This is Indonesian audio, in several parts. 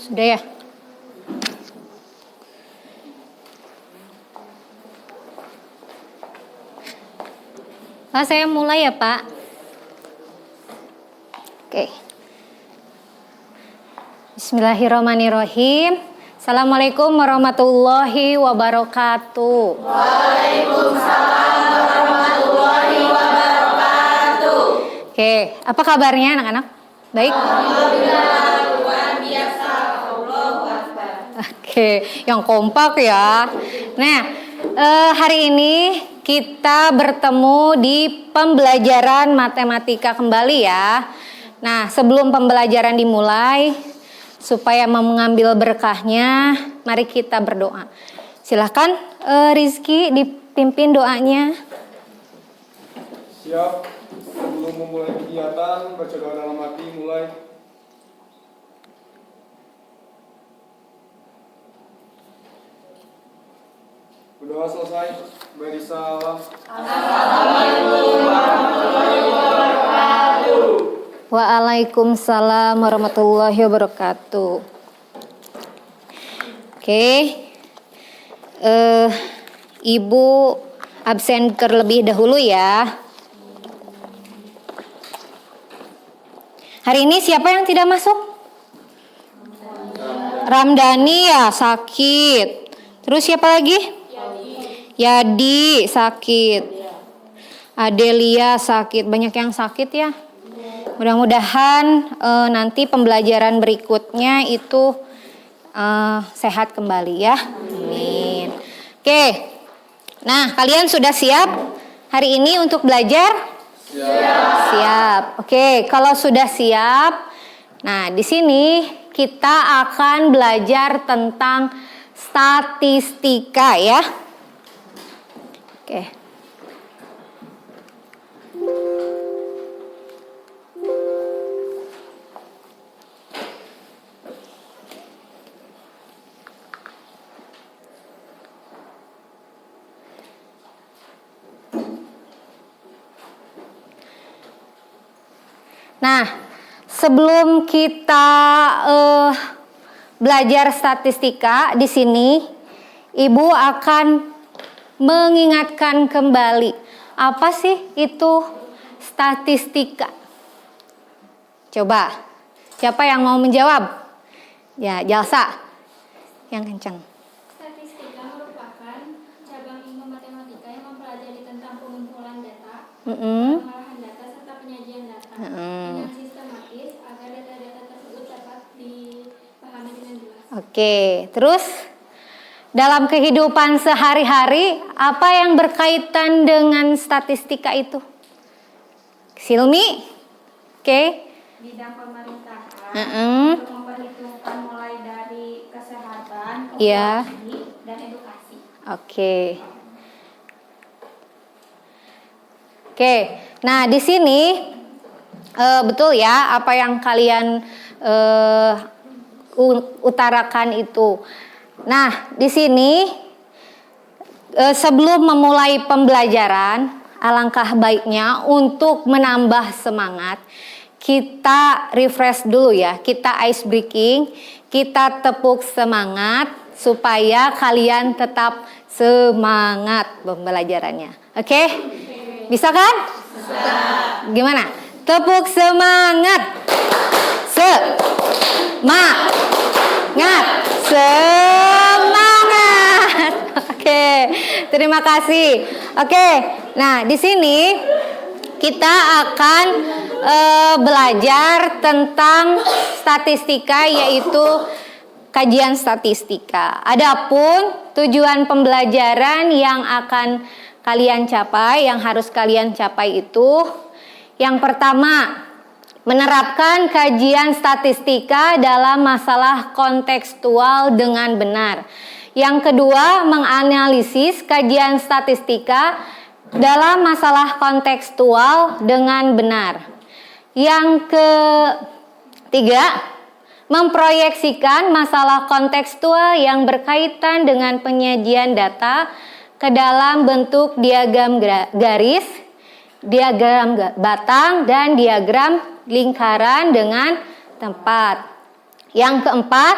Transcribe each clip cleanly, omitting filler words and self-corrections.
Sudah ya? Pak, saya mulai ya Pak. Oke. Bismillahirrahmanirrahim. Assalamualaikum warahmatullahi wabarakatuh. Waalaikumsalam warahmatullahi wabarakatuh. Oke, apa kabarnya anak-anak? Baik? Alhamdulillah, luar biasa. Allahu Akbar. Oke, yang kompak ya. Nah, hari ini kita bertemu di pembelajaran matematika kembali ya. Nah, sebelum pembelajaran dimulai, supaya mengambil berkahnya, mari kita berdoa. Silakan Rizky dipimpin doanya. Siap. Sebelum memulai kegiatan, baca doa dalam hati, mulai. Berdoa selesai, beri salam. Assalamualaikum warahmatullahi wabarakatuh. Waalaikumsalam warahmatullahi wabarakatuh. Oke, Ibu absen terlebih dahulu ya. Hari ini siapa yang tidak masuk? Ramdhani ya, sakit. Terus siapa lagi? Yadi sakit. Adelia sakit. Banyak yang sakit ya. Mudah-mudahan nanti pembelajaran berikutnya itu sehat kembali ya. Amin. Oke. Nah, kalian sudah siap hari ini untuk belajar? Siap. Oke, kalau sudah siap, nah di sini kita akan belajar tentang statistika ya. Oke. Nah, sebelum kita belajar statistika di sini, Ibu akan mengingatkan kembali apa sih itu statistika. Coba, siapa yang mau menjawab? Ya, Jalsa, yang kencang. Statistika merupakan cabang ilmu matematika yang mempelajari tentang pengumpulan data, Mm-mm. pengolahan data, serta penyajian data dengan sistematis agar data-data tersebut dapat dipahami dengan jelas. Oke, terus dalam kehidupan sehari-hari apa yang berkaitan dengan statistika itu? Silmi? Oke. Bidang pemerintahan Mm-mm. untuk memperhitungkan mulai dari kesehatan, Iya. populasi, dan edukasi. Oke. Oke. Nah, di sini betul ya apa yang kalian utarakan itu. Nah, di sini sebelum memulai pembelajaran, alangkah baiknya untuk menambah semangat, kita refresh dulu ya, kita ice breaking, kita tepuk semangat supaya kalian tetap semangat pembelajarannya. Oke? Bisa kan? Bisa. Gimana? Tepuk semangat. Semangat. Oke, terima kasih. Oke, nah di sini kita akan belajar tentang statistika, yaitu kajian statistika. Adapun tujuan pembelajaran yang akan kalian capai, yang harus kalian capai itu, yang pertama, menerapkan kajian statistika dalam masalah kontekstual dengan benar. Yang kedua, menganalisis kajian statistika dalam masalah kontekstual dengan benar. Yang ketiga, memproyeksikan masalah kontekstual yang berkaitan dengan penyajian data ke dalam bentuk diagram garis, diagram batang, dan diagram lingkaran dengan tempat. Yang keempat,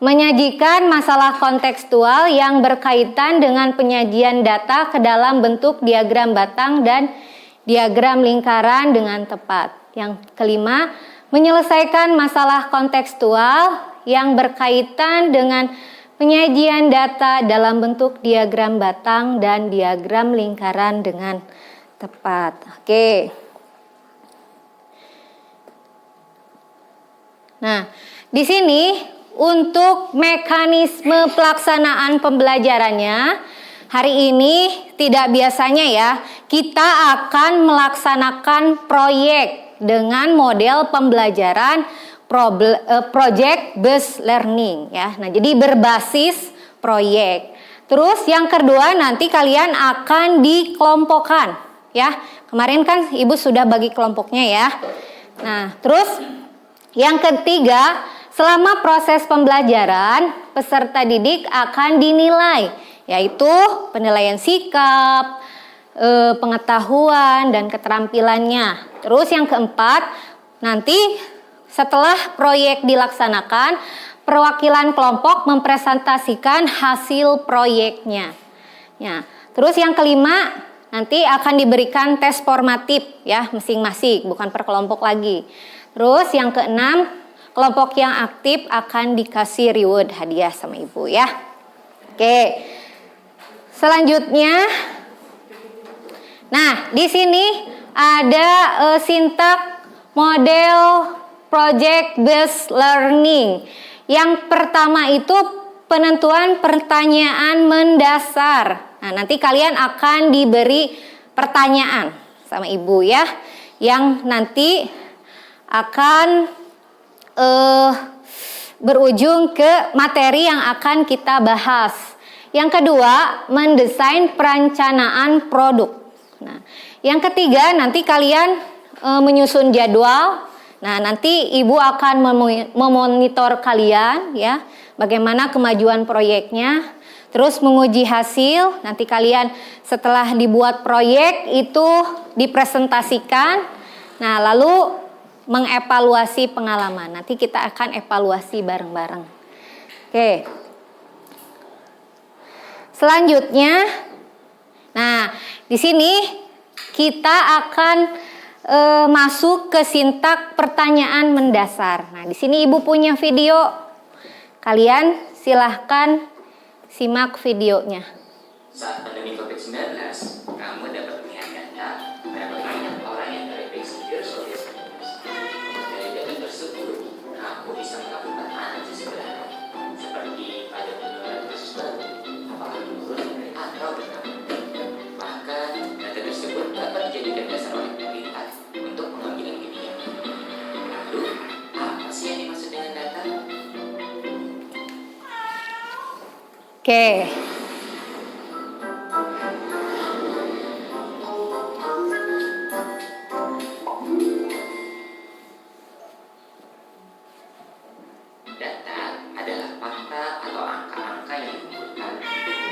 menyajikan masalah kontekstual yang berkaitan dengan penyajian data ke dalam bentuk diagram batang dan diagram lingkaran dengan tepat. Yang kelima, menyelesaikan masalah kontekstual yang berkaitan dengan penyajian data dalam bentuk diagram batang dan diagram lingkaran dengan tepat. Oke. Nah, di sini untuk mekanisme pelaksanaan pembelajarannya, hari ini tidak biasanya ya, kita akan melaksanakan proyek dengan model pembelajaran project based learning ya. Nah, jadi berbasis proyek. Terus yang kedua, nanti kalian akan dikelompokkan ya. Kemarin kan Ibu sudah bagi kelompoknya ya. Nah, terus yang ketiga, selama proses pembelajaran, peserta didik akan dinilai, yaitu penilaian sikap, pengetahuan, dan keterampilannya. Terus yang keempat, nanti setelah proyek dilaksanakan, perwakilan kelompok mempresentasikan hasil proyeknya. Ya. Terus yang kelima, nanti akan diberikan tes formatif ya, masing-masing, bukan per kelompok lagi. Terus yang keenam, kelompok yang aktif akan dikasih reward hadiah sama Ibu ya. Oke. Selanjutnya, nah di sini ada sintak model project based learning. Yang pertama itu penentuan pertanyaan mendasar. Nah, nanti kalian akan diberi pertanyaan sama Ibu ya, yang nanti akan berujung ke materi yang akan kita bahas. Yang kedua, mendesain perencanaan produk. Nah, yang ketiga, nanti kalian menyusun jadwal. Nah, nanti Ibu akan memonitor kalian ya, bagaimana kemajuan proyeknya. Terus menguji hasil. Nanti kalian setelah dibuat proyek itu dipresentasikan. Nah, lalu mengevaluasi pengalaman. Nanti kita akan evaluasi bareng-bareng. Oke. Selanjutnya, nah di sini kita akan masuk ke sintak pertanyaan mendasar. Nah di sini Ibu punya video. Kalian silahkan simak videonya. Saat pandemi COVID-19, kamu dapat melihat data berapa banyak orang yang terinfeksi virus COVID-19. Dari data tersebut, kamu bisa melakukan analisis beragam, seperti ada penularan kasus baru, apakah menurun atau bertambah. Bahkan data tersebut dapat dijadikan dasar oleh pemerintah untuk pengambilan kebijakan. Lalu, apa sih yang dimaksud dengan data? Oke. Data adalah fakta atau angka-angka yang dikumpulkan,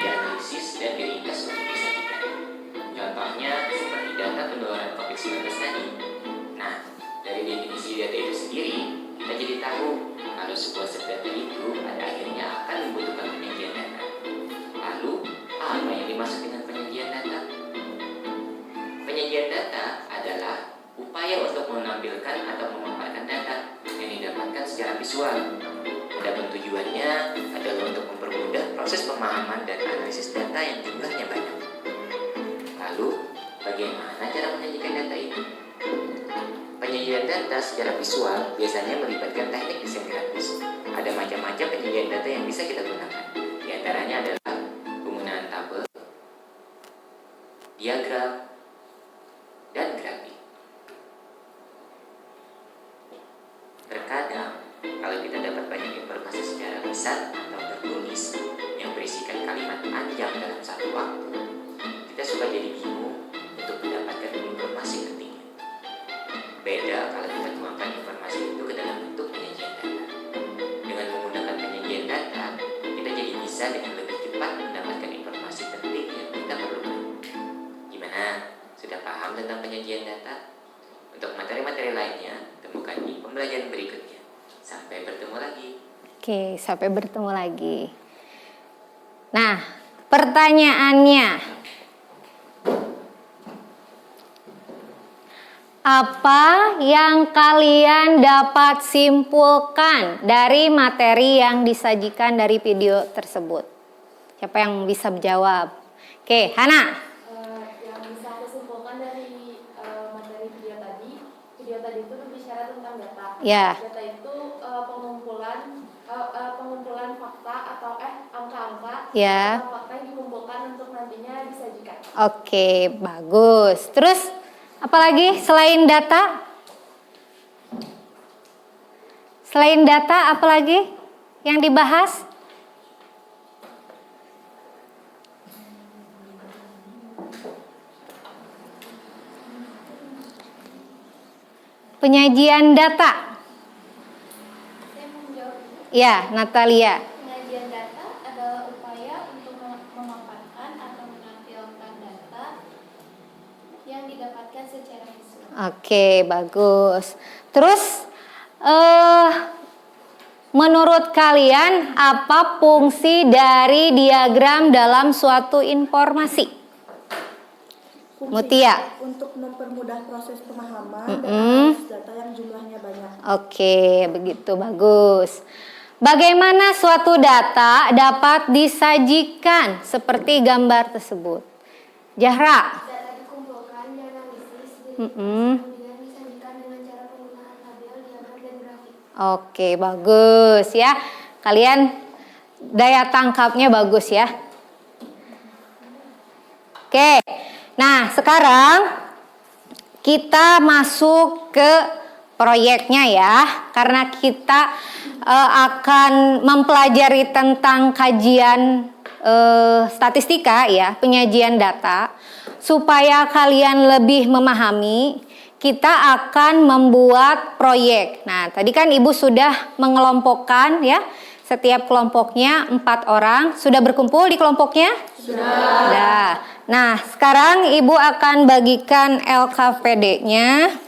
dianalisis, dan diringkas untuk disajikan. Contohnya seperti data penularan COVID-19 tadi. Nah, dari definisi data itu sendiri, kita jadi tahu kalau sebuah set data itu pada akhirnya akan membutuhkan penyajian data. Lalu, apa yang dimaksud dengan penyajian data? Penyajian data adalah upaya untuk menampilkan atau memaparkan data yang didapatkan secara visual. Adapun tujuannya adalah untuk mempermudah proses pemahaman dan analisis data yang jumlahnya banyak. Lalu, bagaimana cara menyajikan data itu? Penyajian data secara visual biasanya melibatkan teknik desain grafis. Ada macam-macam penyajian data yang bisa kita gunakan. Di antaranya adalah penggunaan tabel, diagram, dan grafik. Terkadang, kalau kita dapat banyak informasi secara lisan atau tertulis yang berisikan kalimat panjang dalam satu waktu, kita suka jadi bingung untuk mendapatkan informasi pentingnya. Beda kalau kita tuangkan informasi itu ke dalam bentuk penyajian data. Dengan menggunakan penyajian data, kita jadi bisa dengan lebih cepat mendapatkan informasi penting yang kita perlukan. Gimana? Sudah paham tentang penyajian data? Untuk materi-materi lainnya, temukan di pembelajaran berikutnya. Sampai bertemu lagi. Oke, sampai bertemu lagi. Nah, pertanyaannya, apa yang kalian dapat simpulkan dari materi yang disajikan dari video tersebut? Siapa yang bisa menjawab? Oke, Hana. Yang bisa aku simpulkan dari materi video tadi itu berbicara tentang data. Ya. Data itu pengumpulan fakta atau angka-angka Ya. atau fakta yang dikumpulkan untuk nantinya disajikan. Oke, bagus. Terus apa lagi selain data? Selain data apa lagi yang dibahas? Penyajian data. Saya mau menjawab. Ya, Natalia. Penyajian data adalah upaya untuk memaparkan atau menampilkan data yang didapatkan secara visual. Oke, bagus. Terus menurut kalian apa fungsi dari diagram dalam suatu informasi? Mutia. Untuk mempermudah proses pemahaman dan analisis data yang jumlahnya banyak. Oke, begitu bagus. Bagaimana suatu data dapat disajikan seperti gambar tersebut? Zahra. Data dikumpulkan, dianalisis, Mm-mm. kemudian disajikan dengan cara penggunaan tabel, diagram, dan grafik. Oke, bagus ya. Kalian daya tangkapnya bagus ya. Oke. Nah, sekarang kita masuk ke proyeknya ya. Karena kita akan mempelajari tentang kajian statistika ya, penyajian data. Supaya kalian lebih memahami, kita akan membuat proyek. Nah, tadi kan Ibu sudah mengelompokkan ya, setiap kelompoknya 4 orang. Sudah berkumpul di kelompoknya? Sudah. Nah, sekarang Ibu akan bagikan LKPD-nya.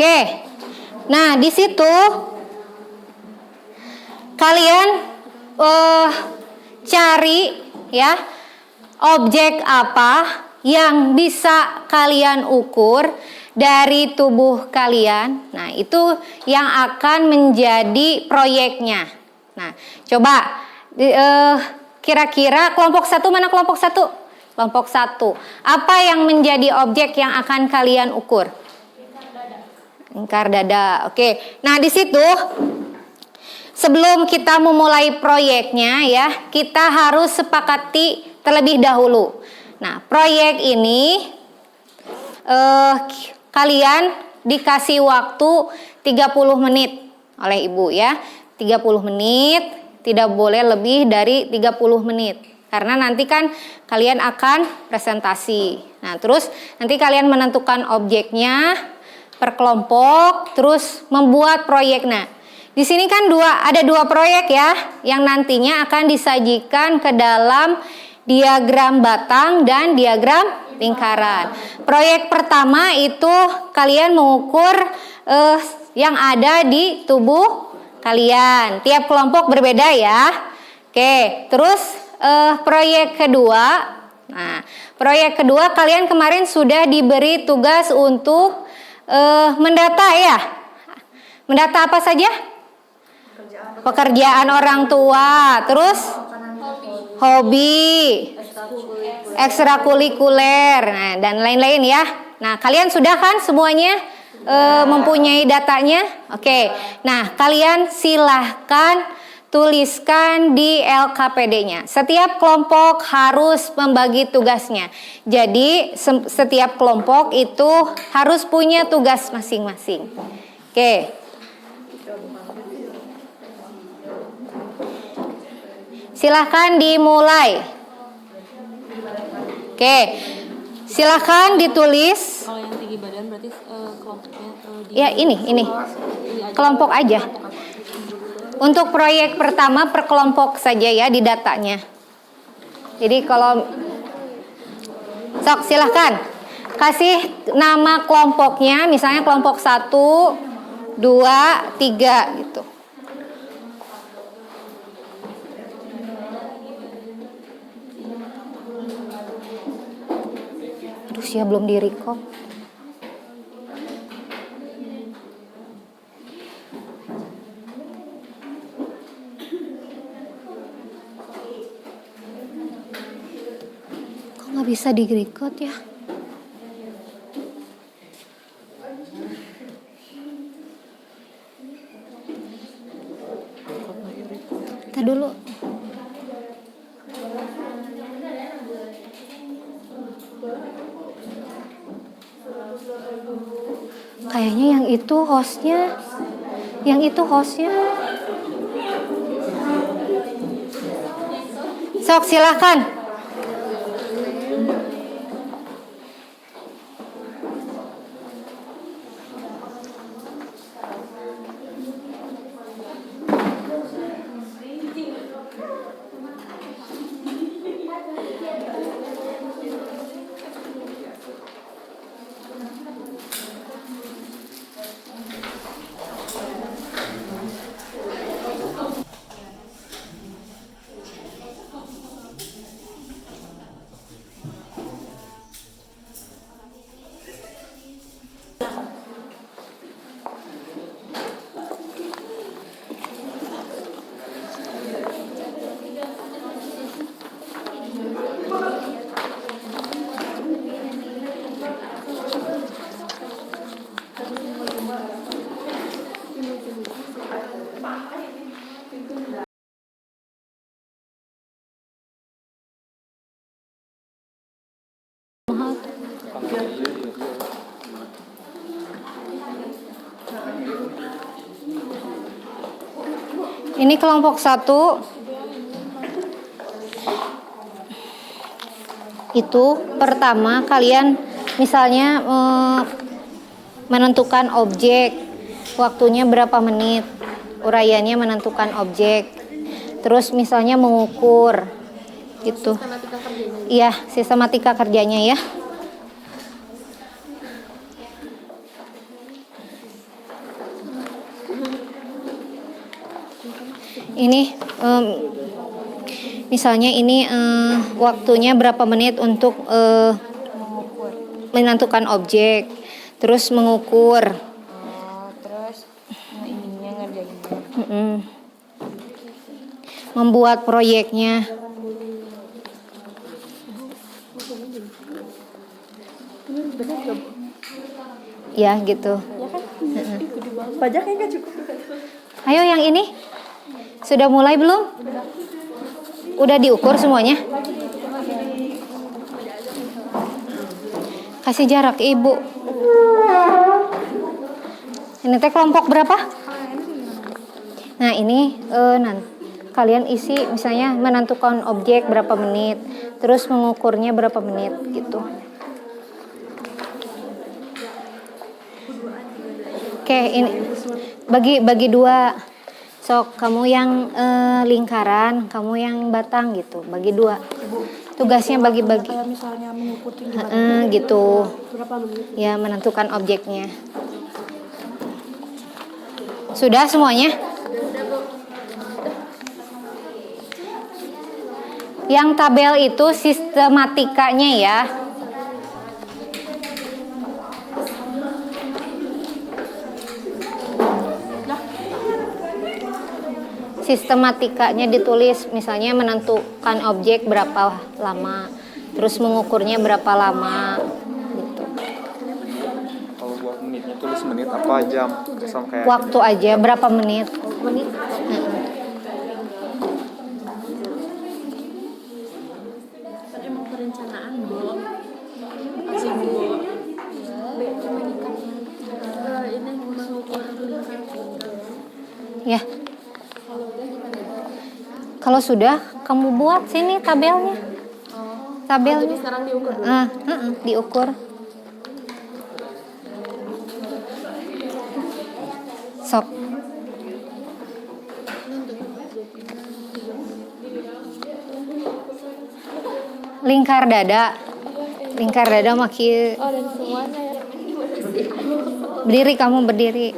Oke, nah di situ kalian cari ya objek apa yang bisa kalian ukur dari tubuh kalian. Nah itu yang akan menjadi proyeknya. Nah coba kira-kira kelompok 1 mana kelompok 1? Kelompok 1. Apa yang menjadi objek yang akan kalian ukur? Lingkar dada. Oke. Nah, di situ sebelum kita memulai proyeknya ya, kita harus sepakati terlebih dahulu. Nah, proyek ini kalian dikasih waktu 30 menit oleh Ibu ya. 30 menit, tidak boleh lebih dari 30 menit. Karena nanti kan kalian akan presentasi. Nah, terus nanti kalian menentukan objeknya per kelompok, terus membuat proyek. Nah, di sini kan ada dua proyek ya, yang nantinya akan disajikan ke dalam diagram batang dan diagram lingkaran. Proyek pertama itu kalian mengukur yang ada di tubuh kalian. Tiap kelompok berbeda ya. Oke, terus proyek kedua. Nah, proyek kedua kalian kemarin sudah diberi tugas untuk mendata ya. Mendata apa saja? Pekerjaan orang tua, terus hobi, ekstrakurikuler, nah, dan lain-lain ya. Nah, kalian sudah kan semuanya mempunyai datanya? Oke. Nah, kalian silahkan tuliskan di LKPD-nya. Setiap kelompok harus membagi tugasnya. Jadi setiap kelompok itu harus punya tugas masing-masing. Oke. Silahkan dimulai. Oke. Silahkan ditulis. Kalau yang tinggi badan berarti kelompoknya Ya ini. Kelompok aja. Untuk proyek pertama per kelompok saja ya di datanya. Jadi kalau sok silahkan kasih nama kelompoknya, misalnya kelompok 1, 2, 3 gitu. Aduh, ya belum di-record. Nggak bisa di-record ya. Kita dulu. Kayaknya yang itu hostnya. Sok silahkan. Ini kelompok 1. Itu pertama kalian misalnya menentukan objek, waktunya berapa menit, uraiannya menentukan objek, terus misalnya mengukur gitu. Iya, sistematika kerjanya ya. Ini misalnya ini waktunya berapa menit untuk menentukan objek, terus mengukur. terus ininya ngerjainnya. Membuat proyeknya. Ya gitu. Pajaknya kan cukup. Ayo yang ini. Sudah mulai belum? Udah diukur semuanya? Kasih jarak ibu. Ini teh kelompok berapa? Nah ini nanti kalian isi misalnya menentukan objek berapa menit, terus mengukurnya berapa menit gitu. Oke, ini bagi dua. Sok kamu yang lingkaran, kamu yang batang gitu. Bagi dua. Tugasnya bagi-bagi. Kayak misalnya mengukur tinggi badan gitu. berapa menit? Ya menentukan objeknya. Sudah semuanya? Yang tabel itu sistematikanya ya. Sistematikanya ditulis, misalnya menentukan objek berapa lama, terus mengukurnya berapa lama, gitu. Kalau buat menitnya tulis menit apa jam? Kayak Waktu aja berapa menit? perencanaan Bo. Masih Bo. Ini mengukur lingkar. Ya. Kalau sudah, kamu buat sini tabelnya. Tabelnya. Jadi sekarang diukur dulu. Diukur. Sok. Lingkar dada. Lingkar dada makin. Oh, dan semuanya ya. Berdiri, kamu berdiri.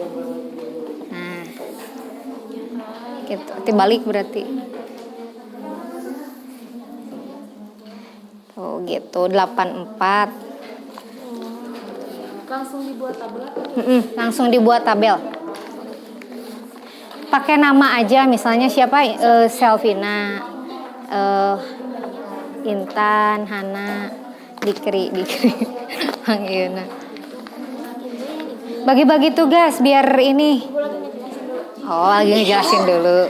Nah. Gitu. Dibalik berarti. Tuh gitu 84. Langsung dibuat tabel. Langsung dibuat tabel. Pakai nama aja, misalnya siapa? Selvina, Intan, Hana, Dikri, Bang Yuna. Bagi-bagi tugas biar ini. Oh, lagi ngejelasin dulu.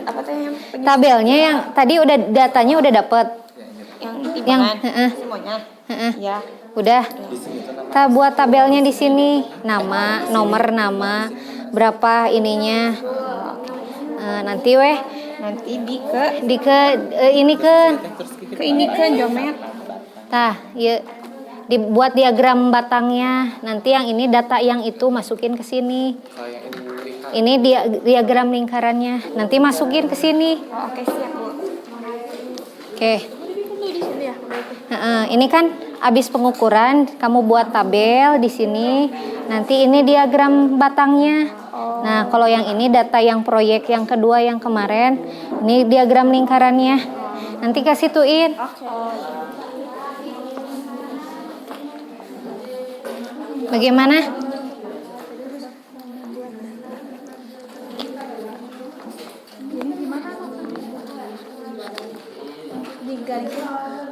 Apa teh yang Tabelnya yang tadi udah datanya udah dapet. yang Yang semuanya? Ya. Udah. Kita buat tabelnya di sini, nama, nomor nama, berapa ininya. Nanti Nanti ini ke Jomet. Tah, ya dibuat diagram batangnya. Nanti yang ini data yang itu masukin ke sini. Ini diagram lingkarannya. Nanti masukin ke sini. Oh, oke siap Bu. Oke. Ini kan habis pengukuran, kamu buat tabel di sini. Nanti ini diagram batangnya. Nah, kalau yang ini data yang proyek yang kedua yang kemarin, ini diagram lingkarannya. Nanti kasih tuin. Bagaimana?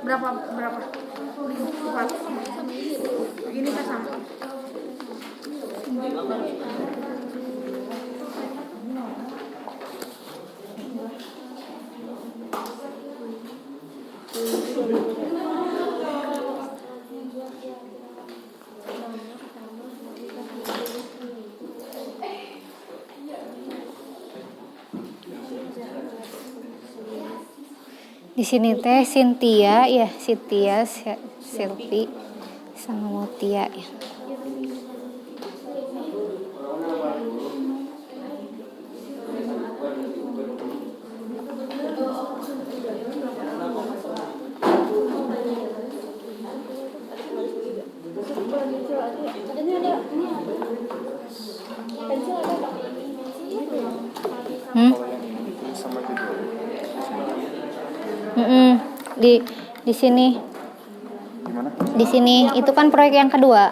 Berapa? 4. Ini kan sama. Di sini teh Cynthia ya, Cynthia, Selfie sama Mutia ya. Di sini. Gimana? Di sini itu kan proyek yang kedua.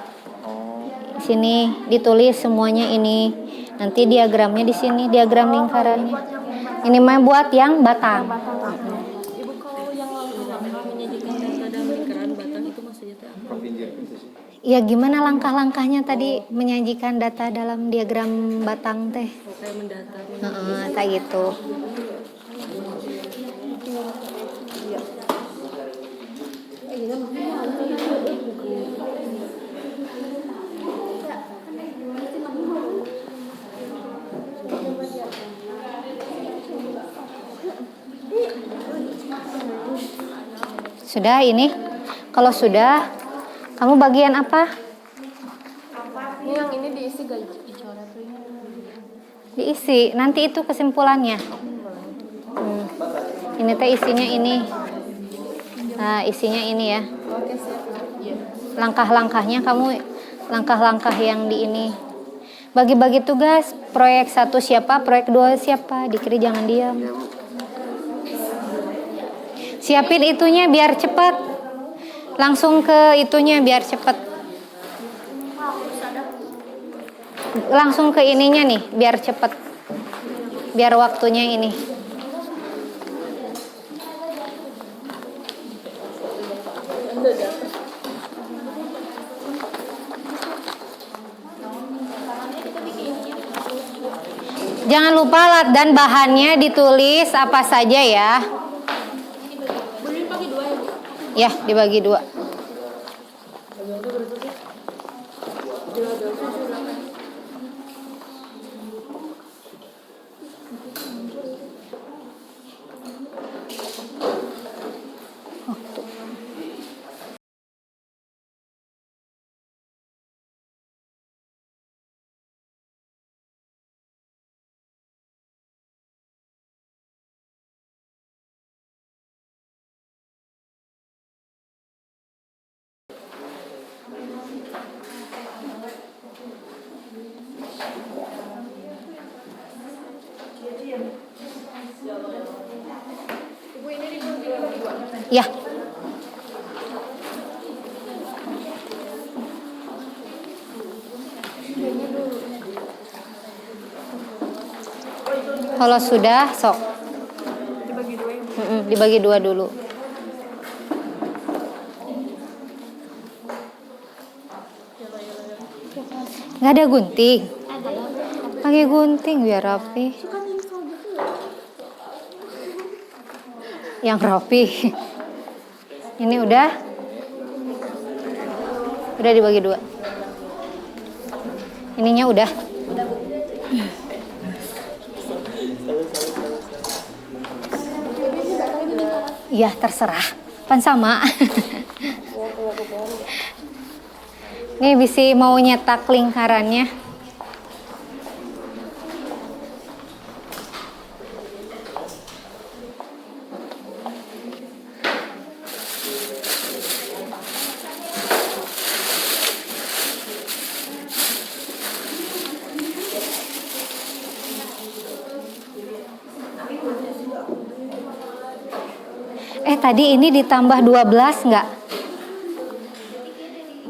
Di sini ditulis semuanya ini. Nanti diagramnya di sini, diagram lingkarannya. Ini mah buat yang batang. Ibu kalau yang langkah menyajikan data dalam lingkaran batang itu maksudnya teh apa? Ya gimana langkah-langkahnya tadi menyajikan data dalam diagram batang teh? Kayak mendata. Tak gitu. Sudah ini? Kalau sudah, kamu bagian apa? Ini yang ini diisi gaji dicoret. Diisi, nanti itu kesimpulannya. Ini teh isinya ini. Nah, isinya ini ya. Oke siap. Iya. Langkah-langkahnya kamu, langkah-langkah yang di ini. Bagi-bagi tugas, proyek 1 siapa, proyek 2 siapa, Dikri jangan diam. Siapin itunya biar cepat. Langsung ke itunya biar cepat. Langsung ke ininya nih biar cepat. Biar waktunya ini. Jangan lupa alat dan bahannya ditulis apa saja ya. Ya, dibagi 2. Ya. Kalau sudah, sok. Dibagi 2 ya. Dibagi 2 dulu. Nggak ada gunting. Pakai gunting biar rapi. Yang rapi. Ini udah dibagi 2. Ininya udah. Iya, terserah. Pan sama. Nih bisa mau nyetak lingkarannya. Tadi ini ditambah 12 nggak?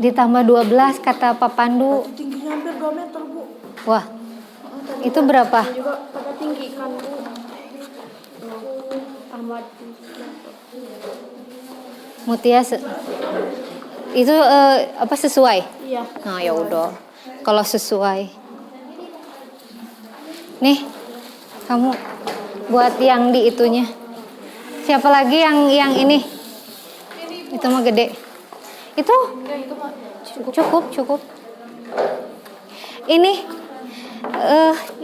Ditambah 12 kata Pak Pandu. Tingginya hampir 2 meter, Bu. Wah, itu berapa? Juga pada tinggi kan, Bu. Ahmad. Mutia itu apa sesuai? Iya. Nah, ya udah. Kalau sesuai. Nih, kamu buat yang di itunya. Siapa lagi yang ini? Itu mah gede. Itu? Cukup.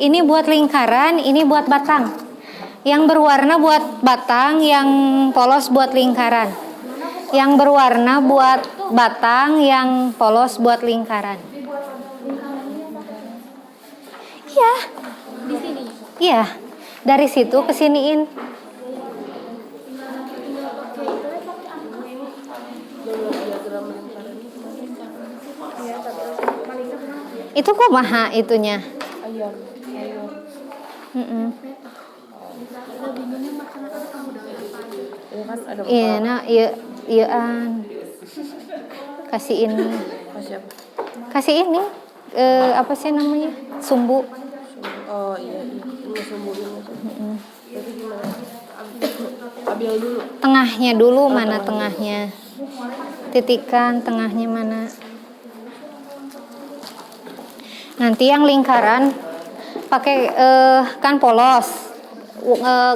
Ini buat lingkaran, ini buat batang. Yang berwarna buat batang, yang polos buat lingkaran. Yang berwarna buat batang, yang polos buat lingkaran. Iya. Di sini. Iya. Dari situ ke siniin. Itu kumaha itunya? Ayam. Iya, nah, iyaan. Kasih ini. Kasih ini. Apa sih namanya? Sumbu. Oh iya. Ini sumbu ini. Jadi gimana? Ambil dulu. Tengahnya dulu, mana tengahnya? Titikan tengahnya mana? Nanti yang lingkaran pakai kan polos,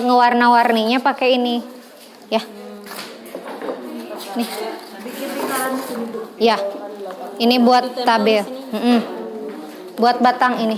ngewarna-warninya pakai ini, ya. Nih, ya. Ini buat tabel, buat batang ini.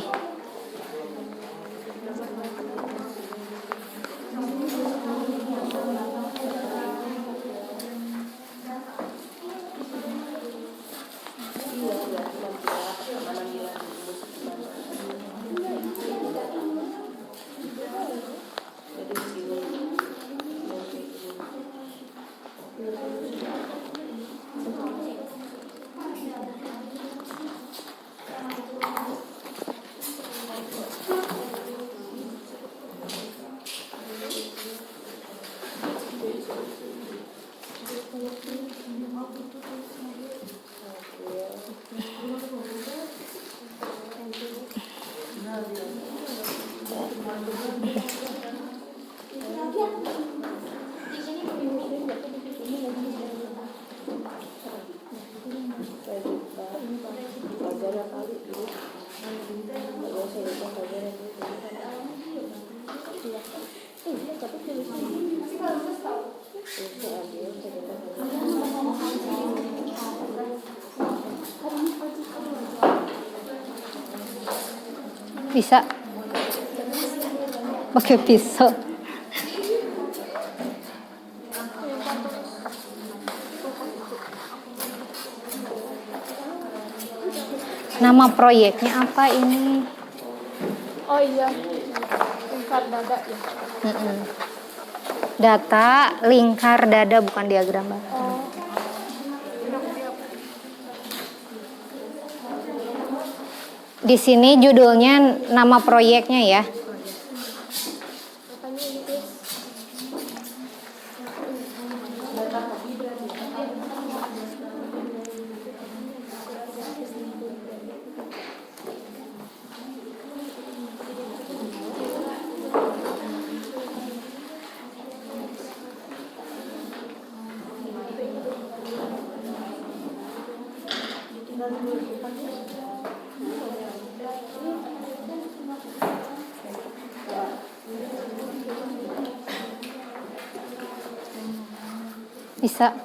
Bisa. Pakai pisau. Nama proyeknya apa ini? Oh iya, lingkar dada ya. Mm-mm. Data lingkar dada, bukan diagram Bang. Oh, Di sini judulnya nama proyeknya ya. makanya ini guys. Bisa.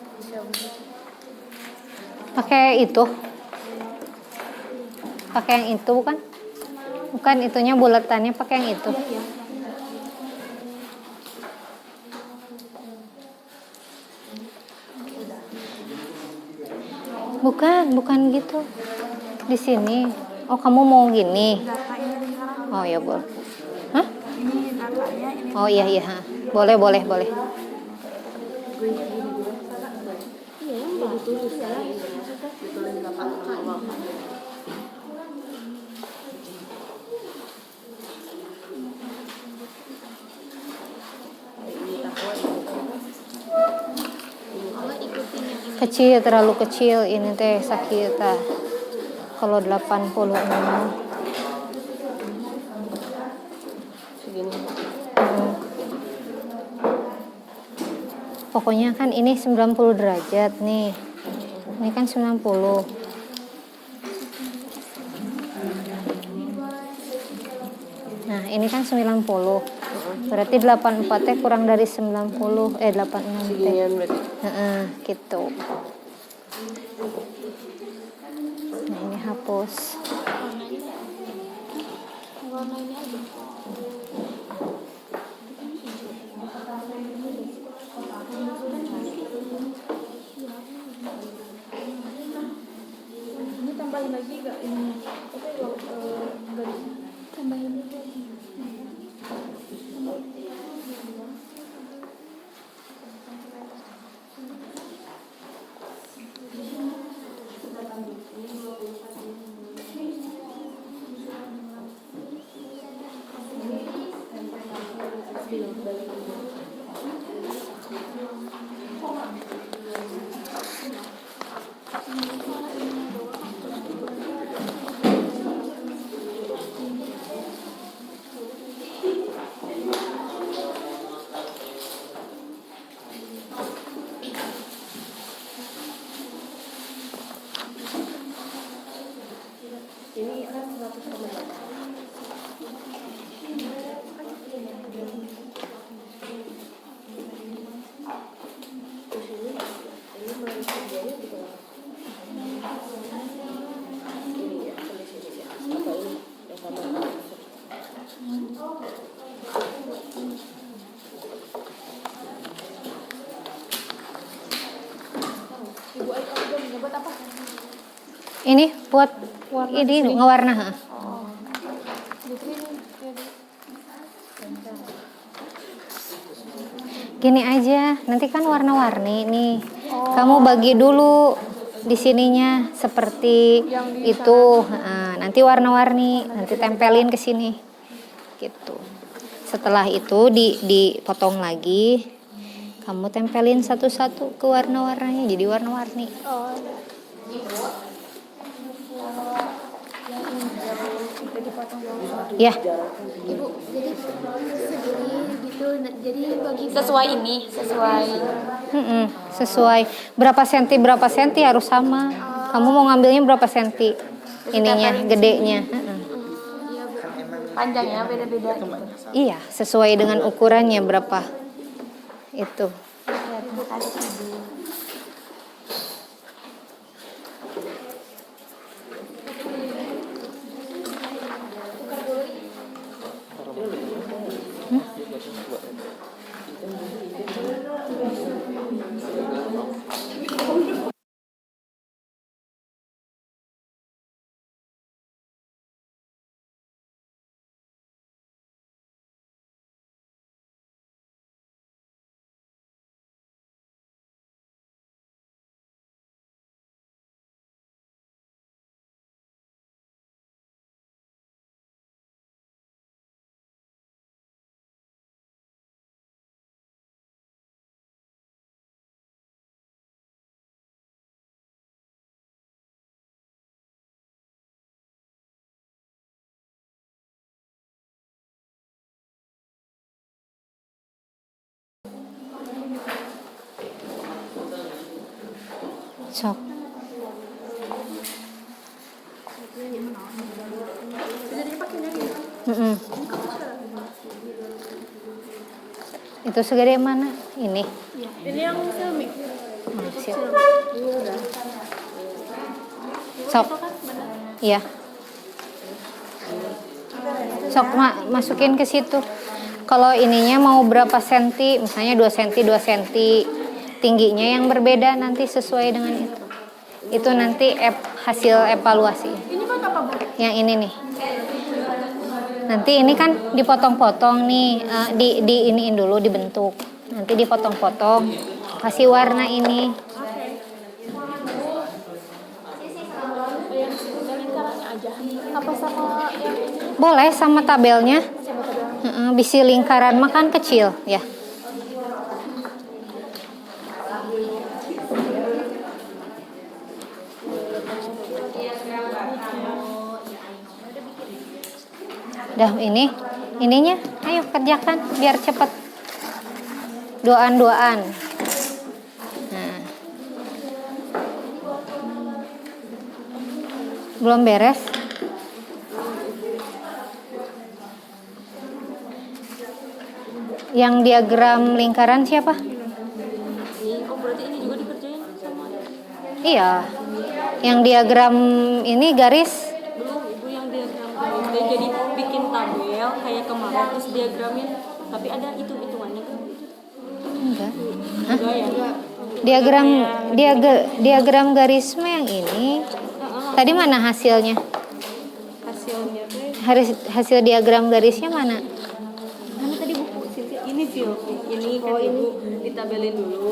Pakai itu. Pakai yang itu bukan? Bukan, itunya bulatannya, pakai yang itu. Bukan gitu. Di sini. Oh, kamu mau gini? Oh ya boleh. Hah? Oh iya iya. Ha. Boleh. Kecil, terlalu kecil ini teh sakit tah. Kalau 86. Segini. Pokoknya kan ini 90 derajat nih. Ini kan 90. Nah, ini kan 90. Berarti 84 teh kurang dari 90. 86 teh. Seginian berarti. Heeh, gitu. Nah, ini hapus. Warna ini aja. Ini tambahin lagi gak ini? Tapi garis tambahin lagi. Ini kan 100 komentar. Terus ini melalui kerjanya juga. Ini ya, sampai sini ya. Apa ini? Yang sama. Ibu Aika udah menyebut apa? Ini buat ini ngewarna. Ha. Jadi Gini aja, nanti kan warna-warni nih. Kamu bagi dulu di sininya seperti itu. Nah, nanti warna-warni, nanti tempelin ke sini. Gitu. Setelah itu dipotong lagi. Kamu tempelin satu-satu ke warna-warnanya jadi warna-warni. oh, Ya. Ibu, jadi segini gitu, jadi bagi sesuai ini, Sesuai berapa senti harus sama. Kamu mau ngambilnya berapa senti? Ininya, gedenya. iya Bu. Panjangnya beda-beda gitu. Iya, sesuai dengan ukurannya berapa. Itu. Ya, terima kasih Bu. Tukar dulu. Sok. Mm-mm. Itu segede mana? Ini. Ini yang selmi. Siap. Sok. Iya. Sok masukin ke situ. Kalau ininya mau berapa senti, misalnya 2 senti, 2 senti. Tingginya yang berbeda nanti sesuai dengan itu. Itu nanti hasil evaluasi. Ini buat apa, Bu? Yang ini nih. Nanti ini kan dipotong-potong nih, di iniin dulu, dibentuk. Nanti dipotong-potong, kasih warna ini. Apa sama yang ini? Boleh sama tabelnya. Bisi lingkaran makan kecil ya. Dah ininya, ayo kerjakan biar cepet. Doan. Nah. Belum beres. Yang diagram lingkaran siapa? Oh berarti ini juga dikerjain sama? Iya. Yang diagram ini garis. Belum, ibu yang diagram dia jadi bikin tabel kayak kemarin terus diagramin, tapi ada hitungannya kan? Enggak. Enggak ya? Diagram garis mah yang ini. Tadi mana hasilnya? Hasilnya teh Hasil diagram garisnya mana? kan tadi buku Cynthia ini ini kan ibu ditabelin dulu,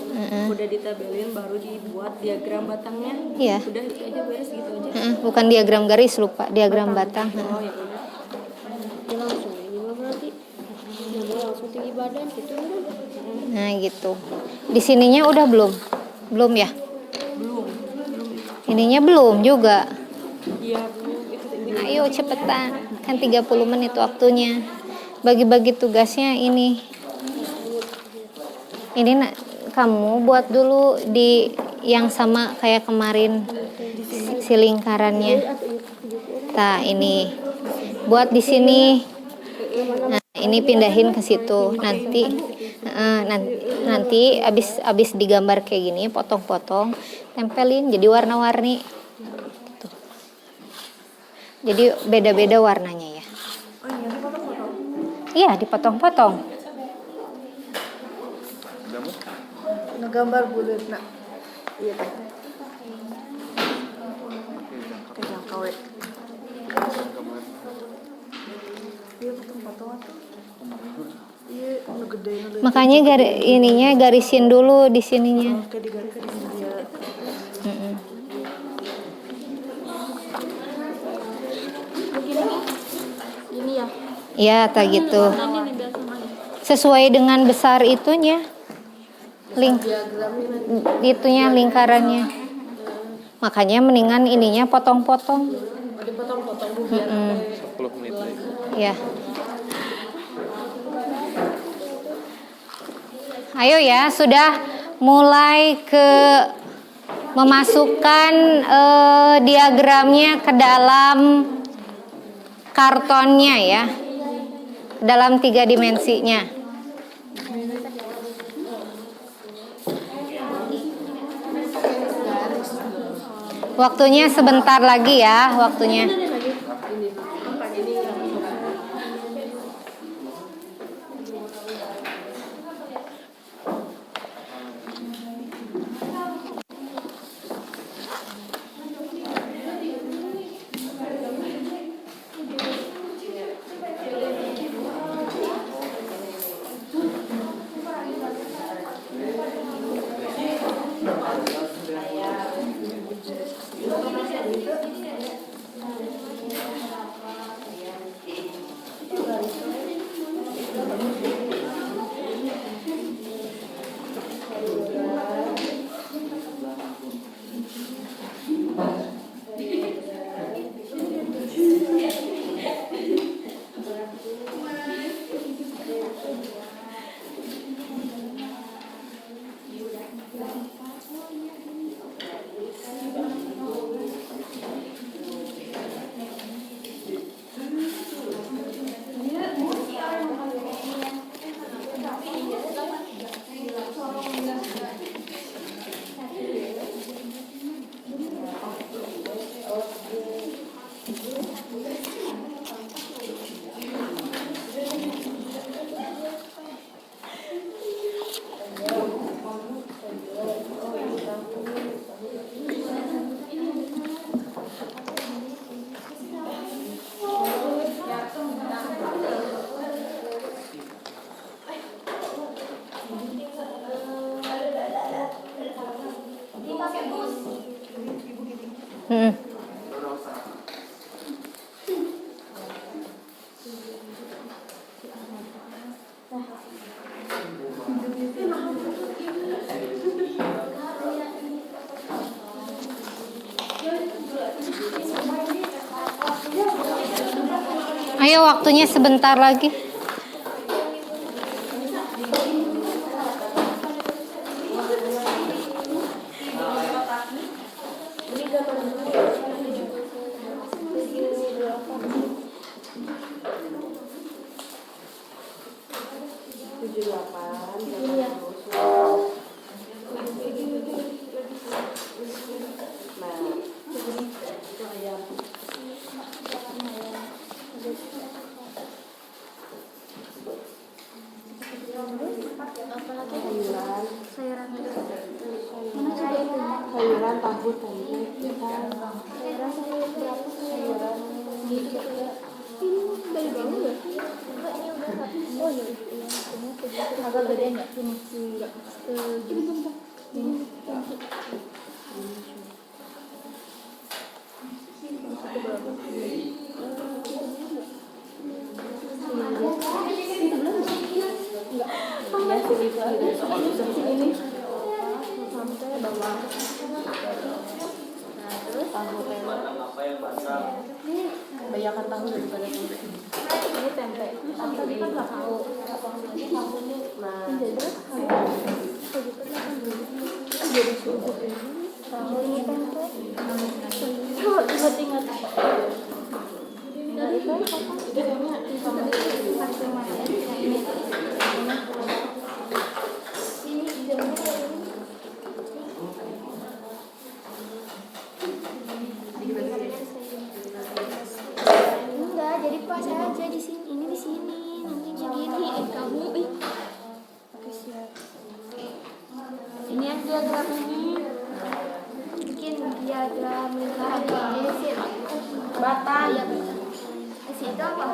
udah ditabelin baru dibuat diagram batangnya. Iya. Udah itu aja beres gitu aja. Bukan diagram garis, lupa diagram batang. Oh ya udah. Ya langsung ini mah berarti. Jadi langsung tinggi badan gitu kan. Nah gitu. Di sininya udah belum? Belum ya? Belum. Ininya belum juga. Iya Bu, itu Ayo cepetan, kan 30 menit waktunya. Bagi-bagi tugasnya ini. Ini kamu buat dulu di yang sama kayak kemarin si lingkarannya. Nah, ini buat di sini. Nah, ini pindahin ke situ. Nanti abis digambar kayak gini, potong-potong, tempelin jadi warna-warni. Gitu. Jadi beda-beda warnanya ya. Oh iya, dipotong-potong. Iya, dipotong-potong. Ngegambar bulat nak. Iya teh. Kejangkau we. Iya potong-potong atuh. Iya, nu gede nu. Makanya ininya garisin dulu di sininya. Kayak digaris di dia. ini ya. Ya, tak gitu. Nanti nempel sama ini. Sesuai dengan besar itunya. Itunya lingkarannya. Makanya mendingan ininya potong-potong. Dipotong-potong Bu biar 10 menit lagi. Ya. Ayo ya, sudah mulai ke memasukkan diagramnya ke dalam kartonnya ya. Dalam 3 dimensinya. Waktunya sebentar lagi ya, waktunya. Hmm. Ayo, waktunya sebentar lagi. Sayuran tahu tempe ikan. Agak gede nggak? Banyakan tahu daripada tempe. Ini tempe. Tapi kan nggak tahu. Tahu ini tempe. Oh, ingat-ingat. Enggak, jadi pas aja di sini. Ini di sini. Nanti begini. Kamu pakai siap. Ini yang diagram ini. Bikin diagram lingkaran gesit. Batang. Iya, batang. Gesit itu apa?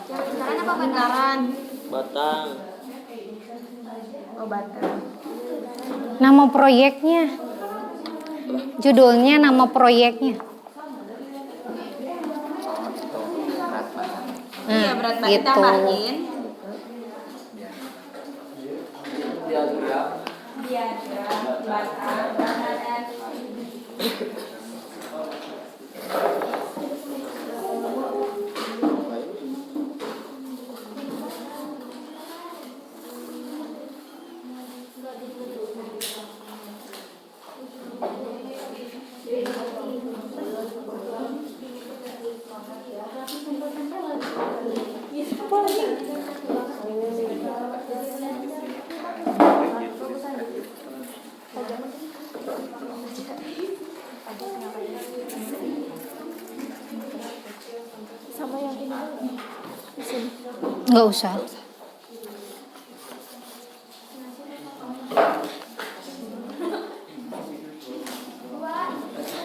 Lingkaran apa batang? Batang. Oh, batang. Nama proyeknya. Judulnya, nama proyeknya. Iya, berat banget gitu. tambahin. Sama yang ini. Di sini. Nggak usah.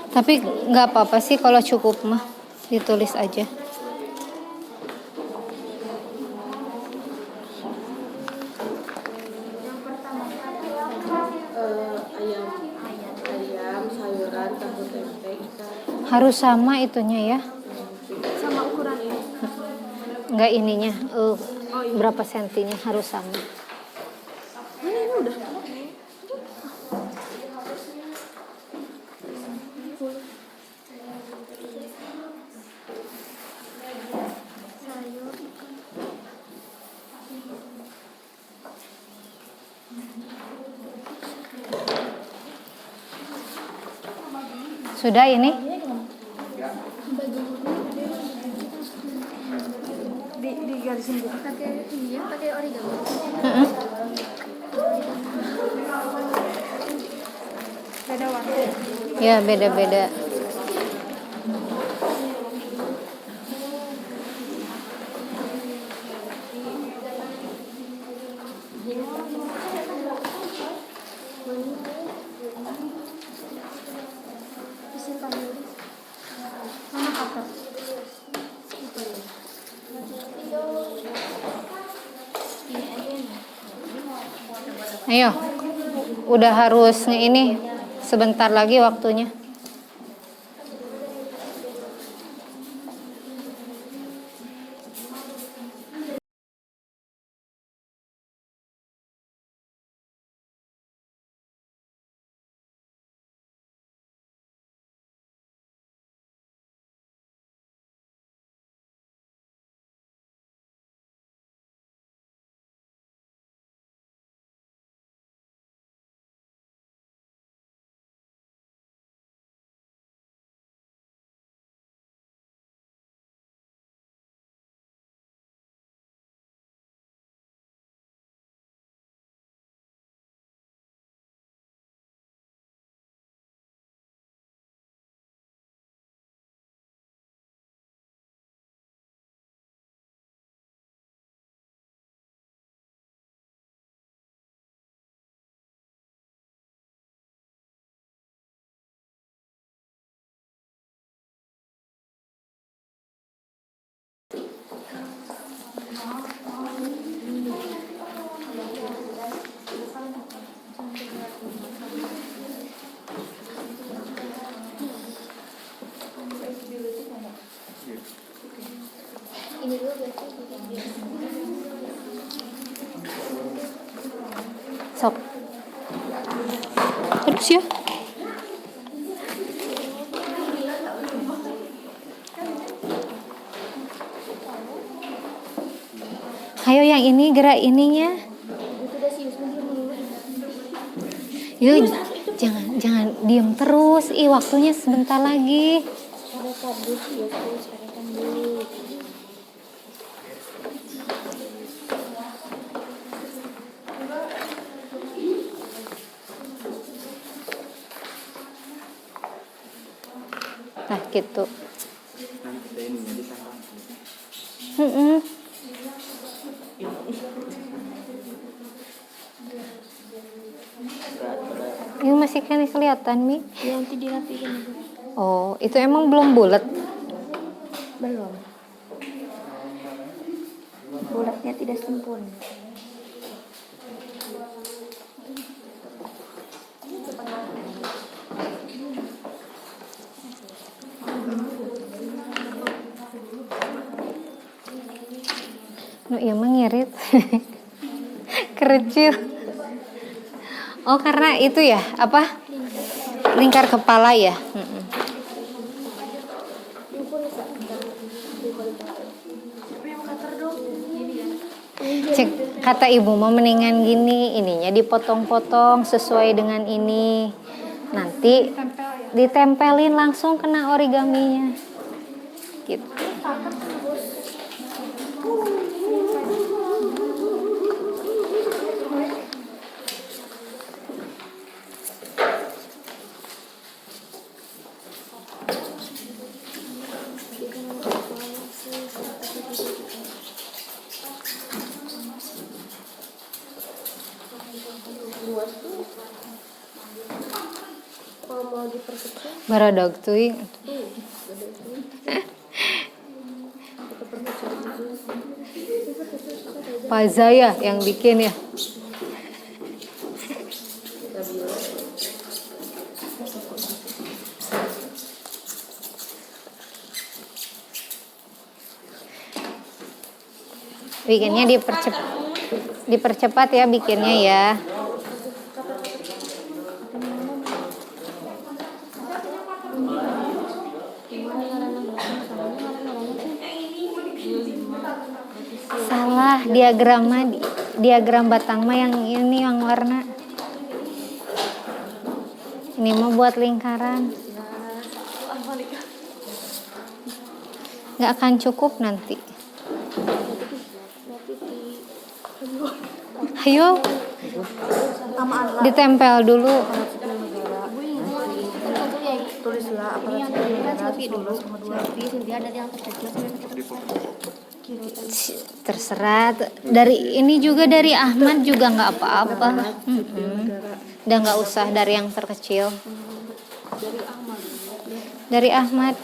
Tapi nggak apa-apa sih kalau cukup mah ditulis aja. Ayam, sayuran, tahu tempe ikan. Harus sama itunya ya. Sama ukuran ini. Nggak ininya. Berapa sentinya harus sama. Sudah ini? Di garisin dulu. Pakai ini ya, pakai origami. Mm-mm. Beda warna. Ya beda-beda. Mana kakak? Ini aja nih. Ayo. Udah harus ini sebentar lagi waktunya. Sok. Terus ya. Ayo yang ini gerak ininya. Yuk, jangan diem terus. Waktunya sebentar lagi. Nah, gitu. Ini masih kan kelihatan, Mi? Ya, nanti dirapikan. Oh, itu emang belum bulat? Belum. Bulatnya tidak sempurna. No, iya mengirit. Kecil. Oh, karena itu ya, apa? Lingkar kepala ya. Cek kata ibu mau mendingan gini, ininya dipotong-potong sesuai dengan ini. Nanti ditempelin langsung kena origaminya. Gitu. Kalau mau diperkecil, Baradog tuing. Pak Zaya yang bikin ya. Bikinnya dipercepat ya bikinnya ya. Salah diagram batang mah yang ini yang warna. Ini mah buat lingkaran. Nggak akan cukup nanti. Ayo, ditempel dulu. tulislah apa Terserah. Dari ini juga dari Ahmad juga nggak apa-apa. Udah nggak usah dari yang terkecil. Dari Ahmad.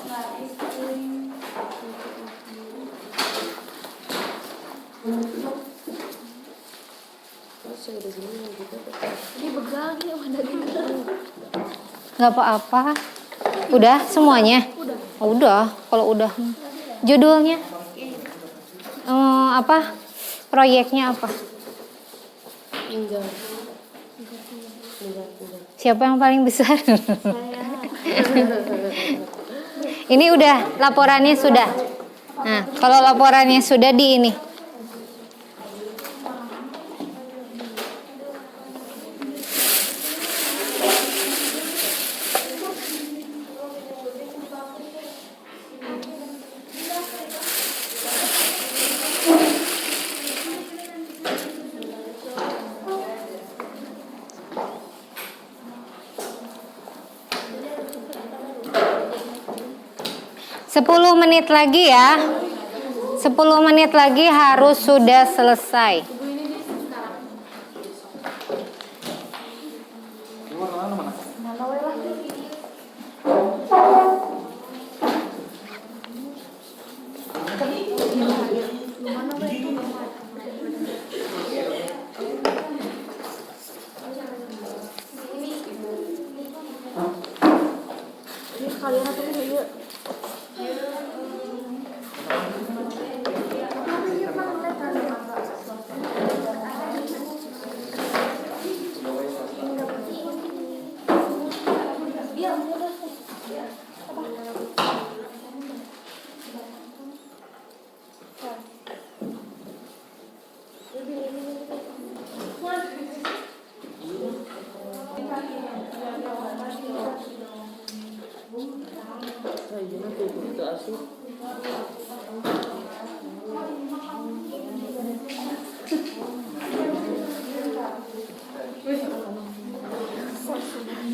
ini begal nih, ada Nggak apa-apa. Udah semuanya? Udah. Kalau udah. Judulnya? Apa? Proyeknya apa? Enggak. Siapa yang paling besar? Ini udah, laporannya sudah. Nah, kalau laporannya sudah di ini. Sepuluh menit lagi ya. 10 menit lagi harus sudah selesai.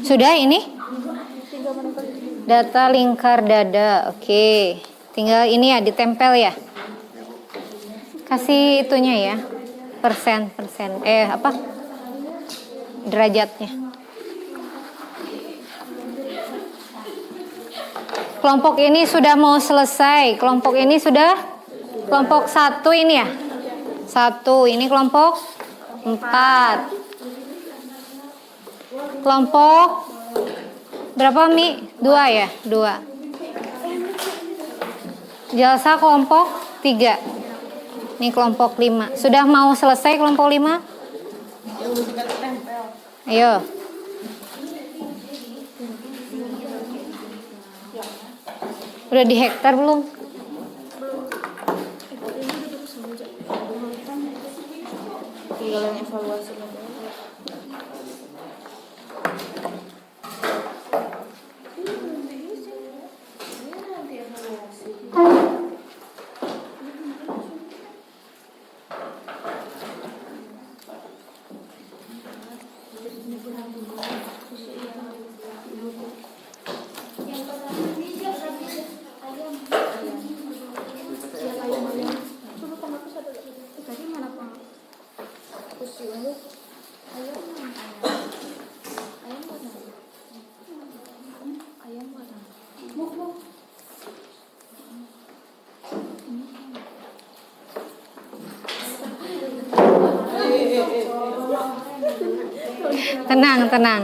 Sudah ini? Data lingkar dada. Oke. Tinggal ini ya ditempel ya. Kasih itunya ya. Persen. Apa? Derajatnya. Kelompok ini sudah mau selesai. Kelompok ini sudah. Kelompok 1 ini ya. 1. Ini kelompok 4. Kelompok berapa Mi? 2 ya? 2. Jalsa kelompok 3. Ini kelompok 5. Sudah mau selesai kelompok 5? Ayo. Udah di hektar belum? Tinggal yang evaluasi. Tenang.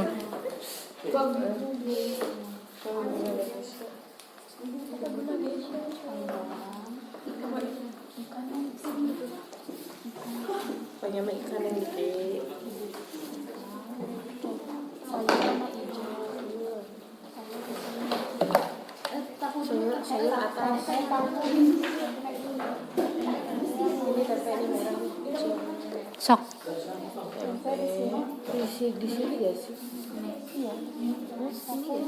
Pengen ikan yang gede. Sayur atas. Ini tempe ini merah. Sok. Di sini ya sih. Iya.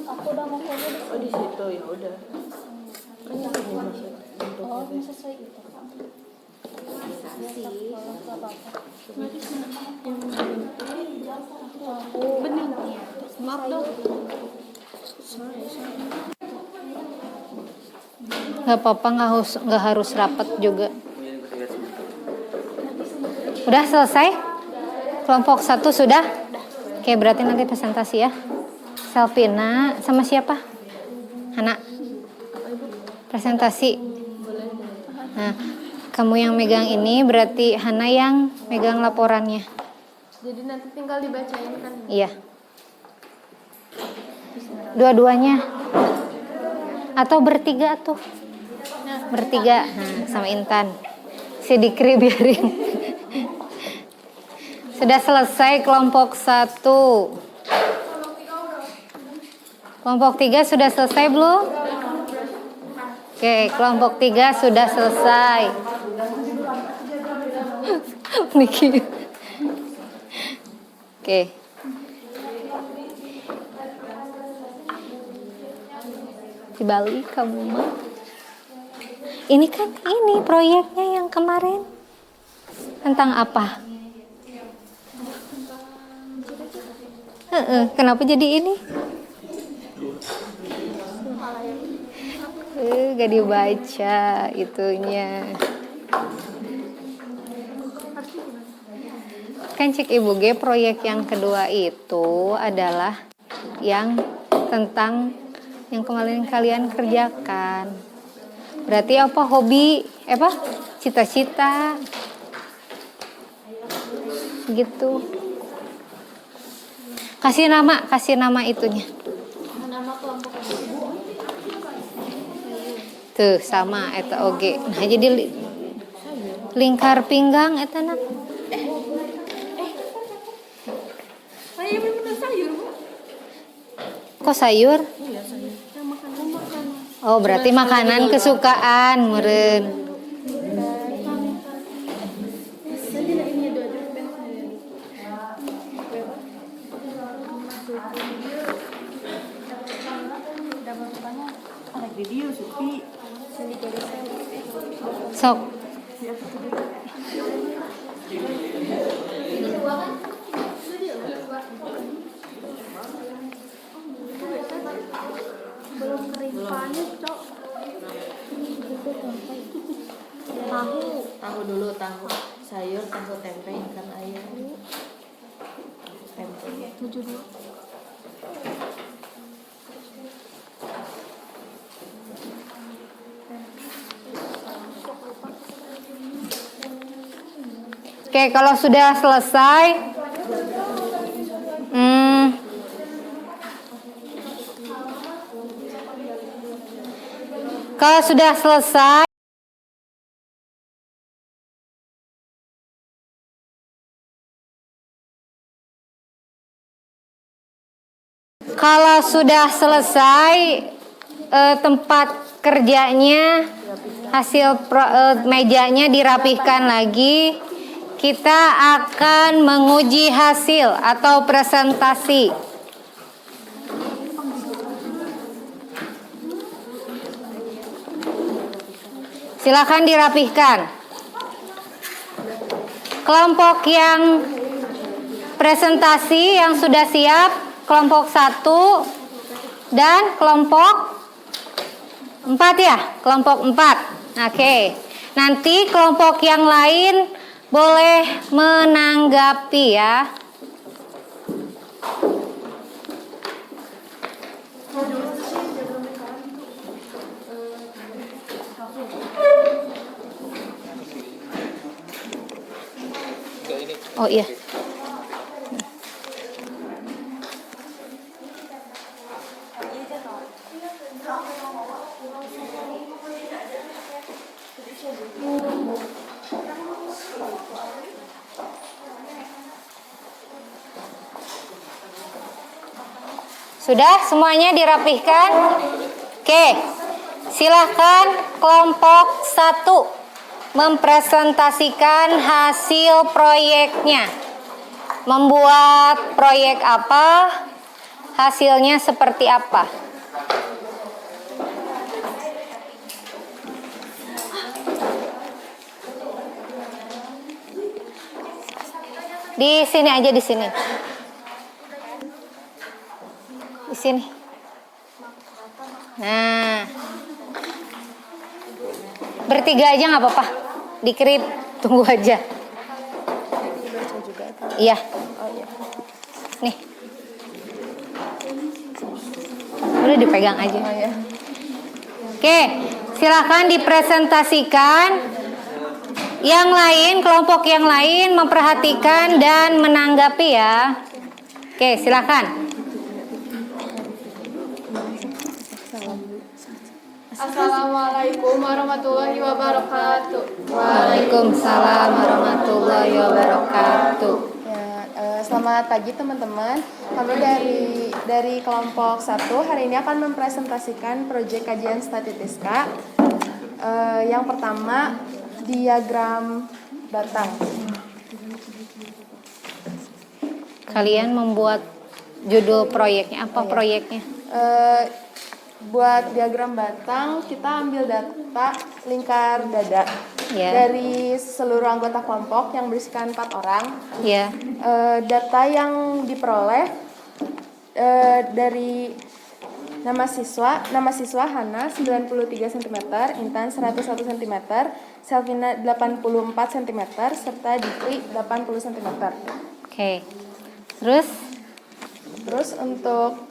Aku udah mau coba. Oh di situ ya udah. Kan yang ini masuk. Oh sesuai itu. Bener. Maaf dong. Gak apa-apa, nggak harus rapat juga. Udah selesai? Kelompok 1 sudah? Oke, berarti nanti presentasi ya. Selvina sama siapa? Hana. Presentasi. Nah, kamu yang megang ini berarti Hana yang megang laporannya. Jadi nanti tinggal dibacain kan? Iya. Dua-duanya. Atau bertiga tuh. Bertiga. Nah, sama Intan. Si Dikri biarin. Sudah selesai kelompok 1. Kelompok 3 sudah selesai belum? Oke, kelompok 3 sudah selesai. Niki. Oke. Di Bali kamu mah. Ini kan ini proyeknya yang kemarin. Tentang apa? Kenapa jadi ini? Gak dibaca itunya. Kan cek Ibu G, proyek yang kedua itu adalah yang tentang yang kemarin kalian kerjakan. Berarti apa hobi? Apa? Cita-cita. Gitu. Kasih nama itunya. Nama kelompok Tuh sama eta oge. Nah jadi lingkar pinggang eta nak. Saya bener sayur, Bu. Kok sayur? Iya, sayur. Oh berarti makanan kesukaan meureun. Video Supi. Sok. belum kering panas, Cok. Tahu dulu, tahu sayur, tahu tempe, ikan ayam. Tempe. 72. Oke, kalau sudah selesai, kalau sudah selesai, tempat kerjanya, hasil mejanya dirapihkan lagi. Kita akan menguji hasil atau presentasi. Silakan dirapihkan. Kelompok yang presentasi yang sudah siap, kelompok 1 dan kelompok 4 ya, kelompok 4. Oke. Nanti kelompok yang lain boleh menanggapi ya. Oh iya. Sudah semuanya dirapihkan? Oke. Silahkan kelompok 1 mempresentasikan hasil proyeknya. Membuat proyek apa? Hasilnya seperti apa? Di sini aja, di sini. Di sini. Nah. Bertiga aja nggak apa-apa. Dikrip, tunggu aja. Iya. Nih. Udah dipegang aja. Oke, silakan dipresentasikan. Yang lain, kelompok yang lain memperhatikan dan menanggapi ya. Oke, silakan. Assalamualaikum warahmatullahi wabarakatuh. Waalaikumsalam warahmatullahi wabarakatuh. Selamat pagi teman-teman. Kami dari kelompok 1 hari ini akan mempresentasikan proyek kajian statistika. Yang pertama, diagram batang. Kalian membuat judul proyeknya apa proyeknya? Buat diagram batang, kita ambil data lingkar dada dari seluruh anggota kelompok yang berisikan 4 orang. Data yang diperoleh dari nama siswa Hana 93 cm, Intan 101 cm, Selvina 84 cm, serta Dikri 80 cm. Oke. Terus untuk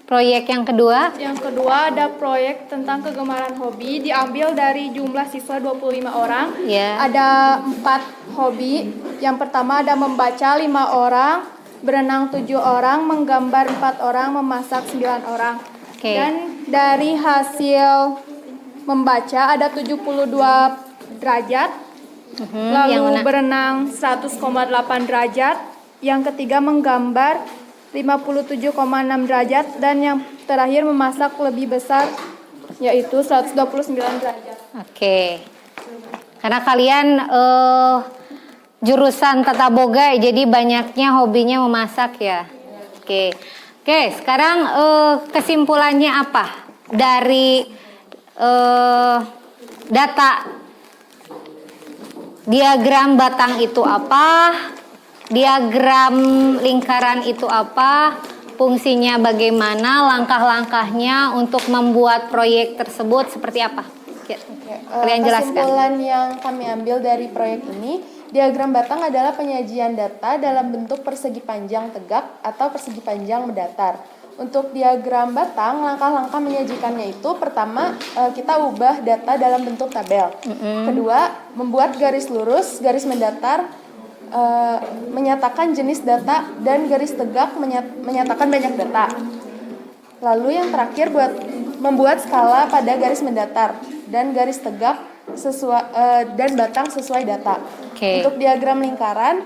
proyek yang kedua? Yang kedua ada proyek tentang kegemaran hobi, diambil dari jumlah siswa 25 orang. Ada 4 hobi. Yang pertama ada membaca 5 orang, berenang 7 orang, menggambar 4 orang, memasak 9 orang. Dan dari hasil membaca ada 72 derajat. Lalu berenang 100,8 derajat. Yang ketiga menggambar 57,6 derajat, dan yang terakhir memasak lebih besar yaitu 129 derajat. Oke. Karena kalian jurusan tata boga, jadi banyaknya hobinya memasak ya. Oke, sekarang kesimpulannya apa dari data diagram batang itu apa? Diagram lingkaran itu apa? Fungsinya bagaimana? Langkah-langkahnya untuk membuat proyek tersebut seperti apa? Kalian jelaskan. Kesimpulan yang kami ambil dari proyek ini, diagram batang adalah penyajian data dalam bentuk persegi panjang tegak atau persegi panjang mendatar. Untuk diagram batang, langkah-langkah menyajikannya itu, pertama kita ubah data dalam bentuk tabel. Kedua, membuat garis lurus, garis mendatar, menyatakan jenis data, dan garis tegak menyatakan banyak data. Lalu yang terakhir membuat skala pada garis mendatar dan garis tegak dan batang sesuai data. Untuk diagram lingkaran,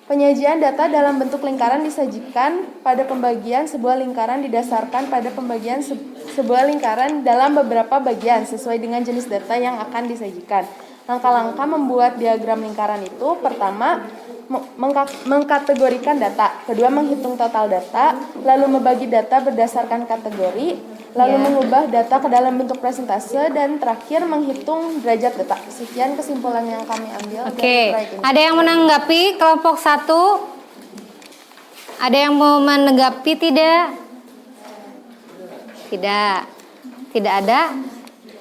penyajian data dalam bentuk lingkaran disajikan pada pembagian sebuah lingkaran didasarkan pada pembagian sebuah lingkaran dalam beberapa bagian sesuai dengan jenis data yang akan disajikan. Langkah-langkah membuat diagram lingkaran itu, pertama mengkategorikan data, kedua menghitung total data, lalu membagi data berdasarkan kategori, lalu mengubah data ke dalam bentuk persentase, dan terakhir menghitung derajat data. Sekian kesimpulan yang kami ambil dari proyek ini. Ada yang menanggapi kelompok 1? Ada yang mau menanggapi tidak? Tidak ada?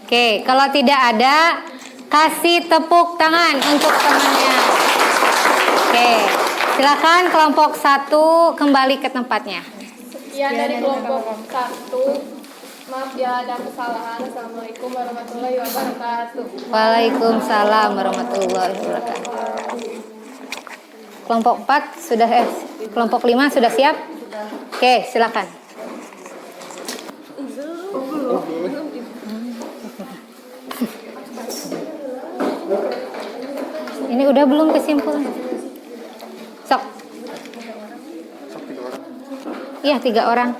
Oke, kalau tidak ada, kasih tepuk tangan untuk temannya. Oke, silakan kelompok 1 kembali ke tempatnya. Sekian dari kelompok 1. Maaf ya ada kesalahan. Assalamualaikum warahmatullahi wabarakatuh. Waalaikumsalam warahmatullahi wabarakatuh. Kelompok 4 sudah kelompok 5 sudah siap? Oke, silakan. Ini udah belum kesimpulan? Sok. Iya, 3 orang.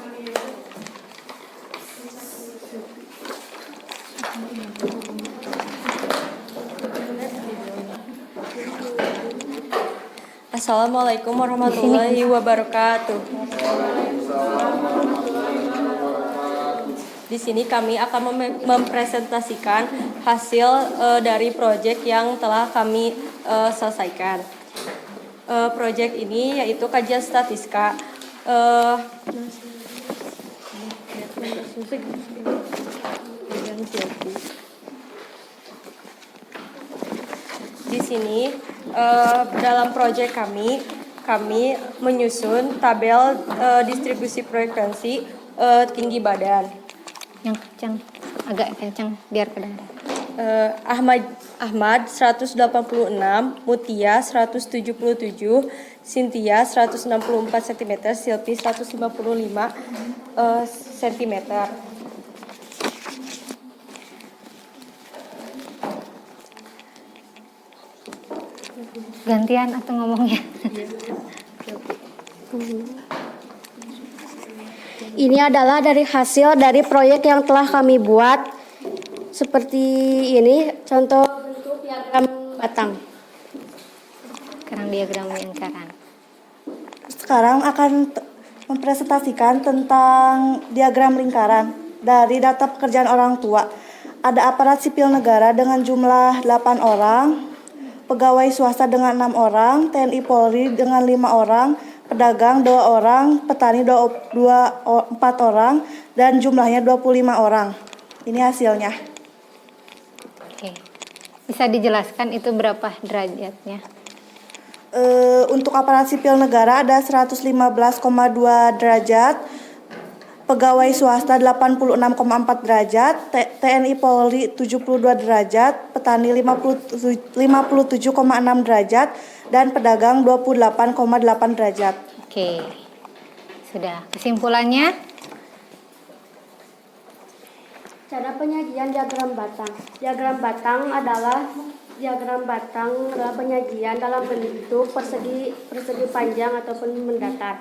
Assalamualaikum warahmatullahi wabarakatuh. Di sini kami akan mempresentasikan hasil dari proyek yang telah kami selesaikan. Proyek ini yaitu kajian statistika. Di sini dalam proyek kami menyusun tabel distribusi frekuensi tinggi badan. Yang kencang, agak kencang biar kedengaran. Ahmad 186, Mutia 177, Cynthia 164 cm, Silpi 155 cm. Gantian atau ngomongnya? Ini adalah dari hasil dari proyek yang telah kami buat. Seperti ini, contoh bentuk diagram batang. Sekarang diagram lingkaran. Sekarang akan mempresentasikan tentang diagram lingkaran dari data pekerjaan orang tua. Ada aparat sipil negara dengan jumlah 8 orang, pegawai swasta dengan 6 orang, TNI Polri dengan 5 orang, pedagang 2 orang, petani 4 orang, dan jumlahnya 25 orang. Ini hasilnya. Oke. Bisa dijelaskan itu berapa derajatnya? Untuk aparat sipil negara ada 115,2 derajat, pegawai swasta 86,4 derajat, TNI Polri 72 derajat, petani 57,6 derajat, dan pedagang 28,8 derajat. Oke. Sudah. Kesimpulannya? Cara penyajian diagram batang. Diagram batang adalah penyajian dalam bentuk persegi panjang ataupun mendatar.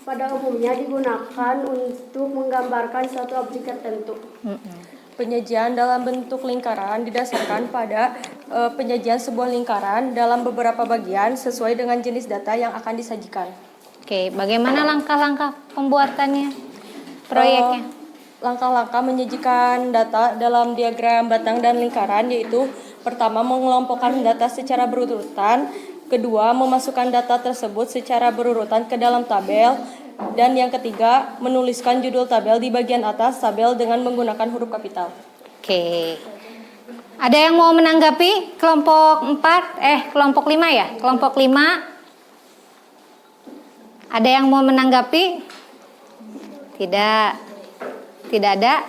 Pada umumnya digunakan untuk menggambarkan suatu objek tertentu. Penyajian dalam bentuk lingkaran didasarkan pada penyajian sebuah lingkaran dalam beberapa bagian sesuai dengan jenis data yang akan disajikan. Oke, bagaimana langkah-langkah pembuatannya? Proyeknya? Langkah-langkah menyajikan data dalam diagram batang dan lingkaran yaitu pertama mengelompokkan data secara berurutan, kedua memasukkan data tersebut secara berurutan ke dalam tabel, dan yang ketiga menuliskan judul tabel di bagian atas tabel dengan menggunakan huruf kapital. Oke. Ada yang mau menanggapi kelompok 5 ya? Kelompok 5. Ada yang mau menanggapi? Tidak. Tidak ada?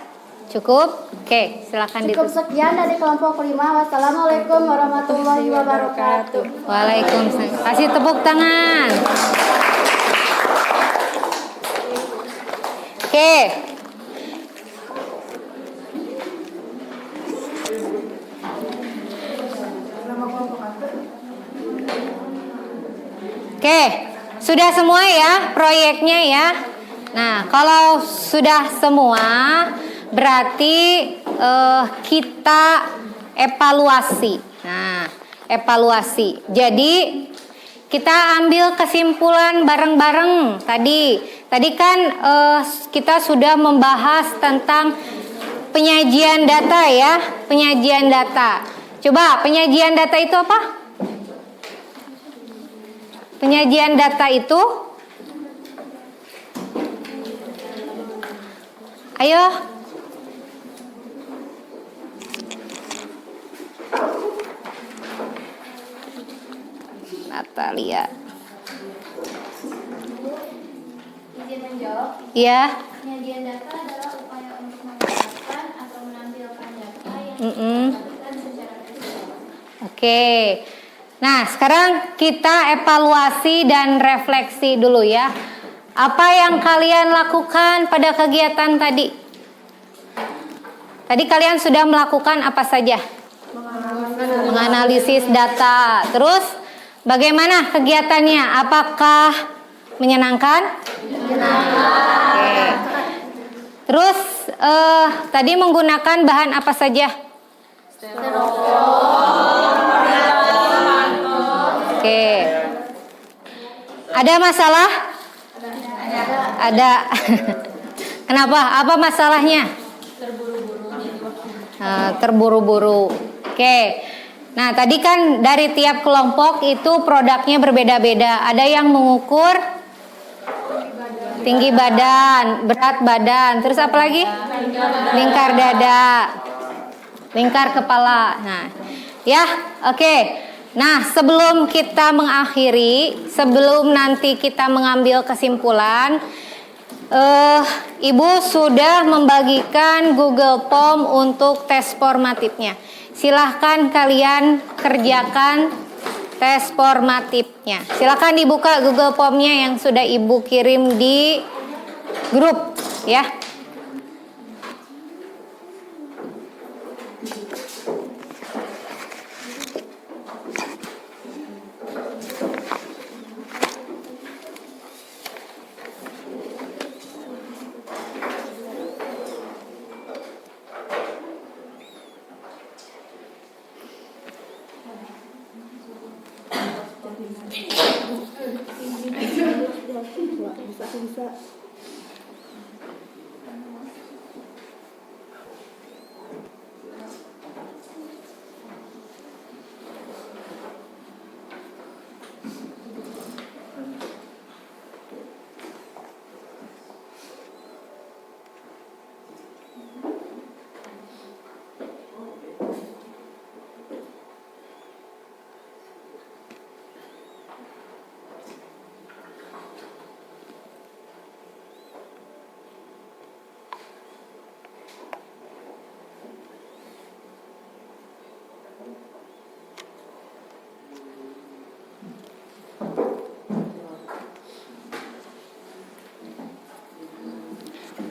Cukup? Oke, silakan Cukup sekian dari kelompok 5. Wassalamualaikum warahmatullahi wabarakatuh. Waalaikumsalam. Kasih tepuk tangan. Oke. Oke, sudah semua ya proyeknya ya. Nah, kalau sudah semua, berarti kita evaluasi. Nah, evaluasi. Jadi kita ambil kesimpulan bareng-bareng tadi. Tadi kan kita sudah membahas tentang penyajian data ya, penyajian data. Coba penyajian data itu apa? Penyajian data itu ayo. Natalia. Izin menjawab. Iya. Penyajian data adalah upaya untuk mendapatkan atau menampilkan data yang disampaikan secara visual. Oke. Nah, sekarang kita evaluasi dan refleksi dulu ya. Apa yang kalian lakukan pada kegiatan tadi? Tadi kalian sudah melakukan apa saja? Menganalisis data. Terus bagaimana kegiatannya? Apakah menyenangkan? Menyenangkan. Oke. Terus tadi menggunakan bahan apa saja? Oke. Ada masalah? Ada. Kenapa? Apa masalahnya? Terburu-buru. Oke. Nah, tadi kan dari tiap kelompok itu produknya berbeda-beda. Ada yang mengukur tinggi badan, berat badan, terus apa lagi? Lingkar dada, lingkar kepala. Nah, ya, oke. Nah, sebelum kita mengakhiri, sebelum nanti kita mengambil kesimpulan, Ibu sudah membagikan Google Form untuk tes formatifnya. Silahkan kalian kerjakan tes formatifnya. Silahkan dibuka Google Form-nya yang sudah Ibu kirim di grup, ya. Wah, bisa.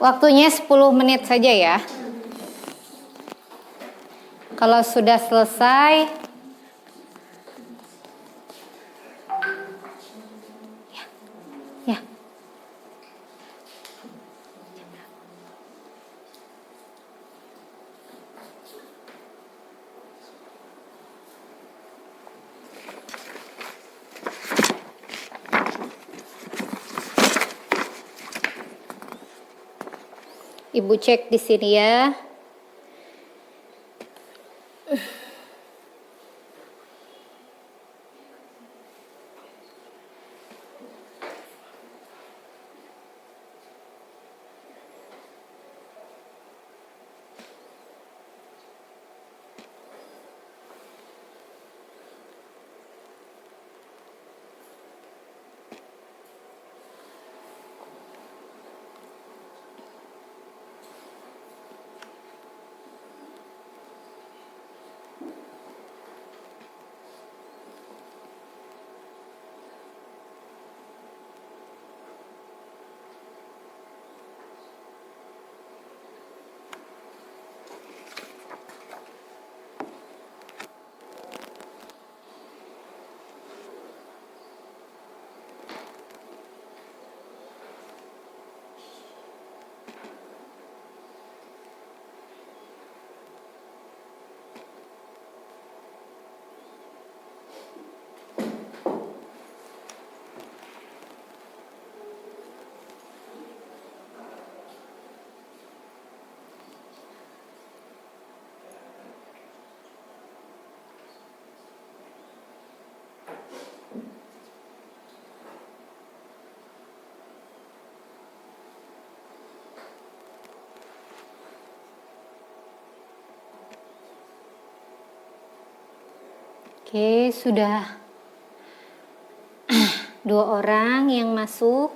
Waktunya 10 menit saja ya. Kalau sudah selesai, ya. Ibu cek di sini ya. Oke, sudah 2 orang yang masuk.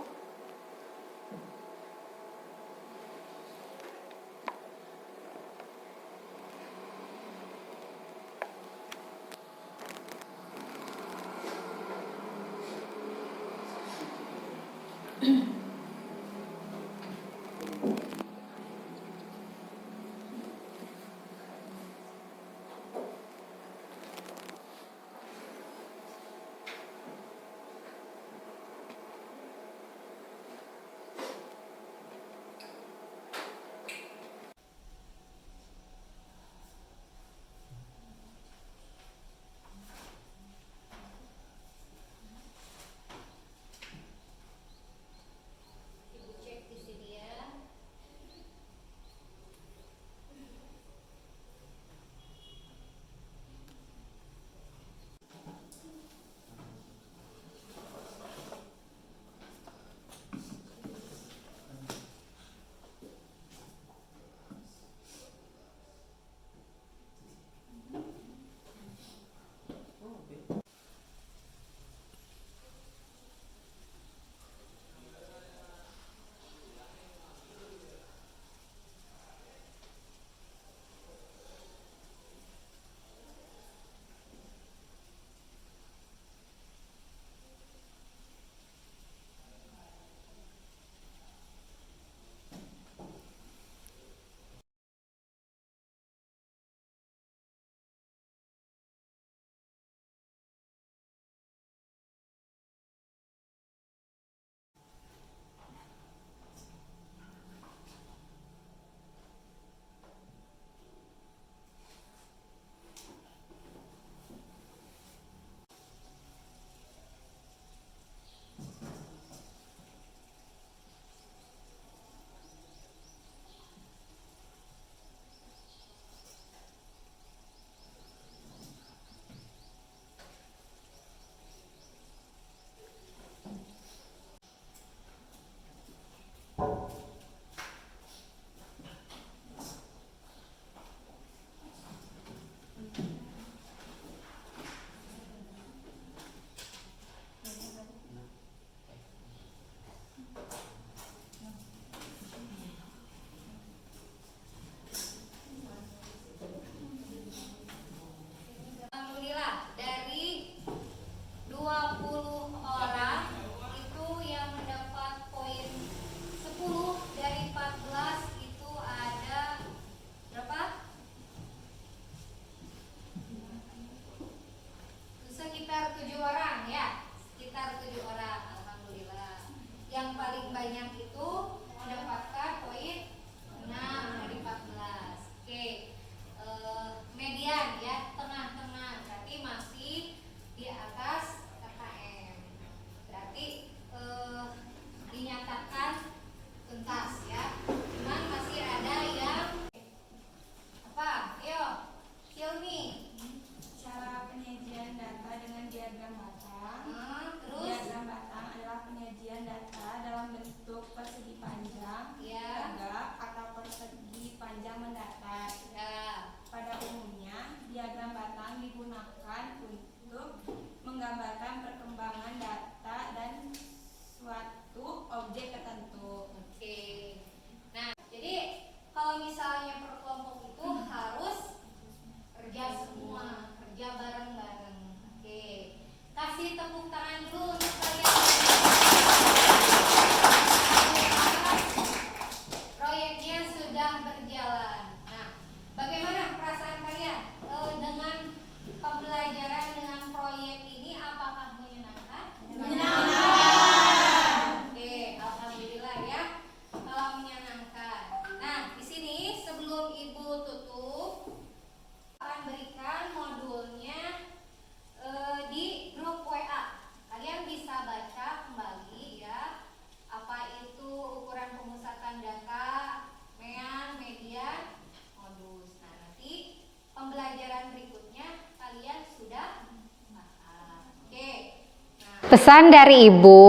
Pesan dari Ibu,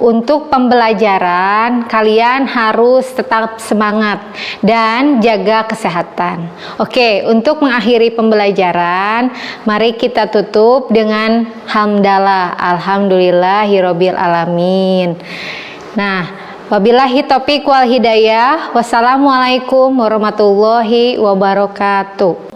untuk pembelajaran kalian harus tetap semangat dan jaga kesehatan. Oke, untuk mengakhiri pembelajaran, mari kita tutup dengan hamdalah, alhamdulillahirabbil alamin. Nah, wabillahi taufiq wal hidayah. Wassalamualaikum warahmatullahi wabarakatuh.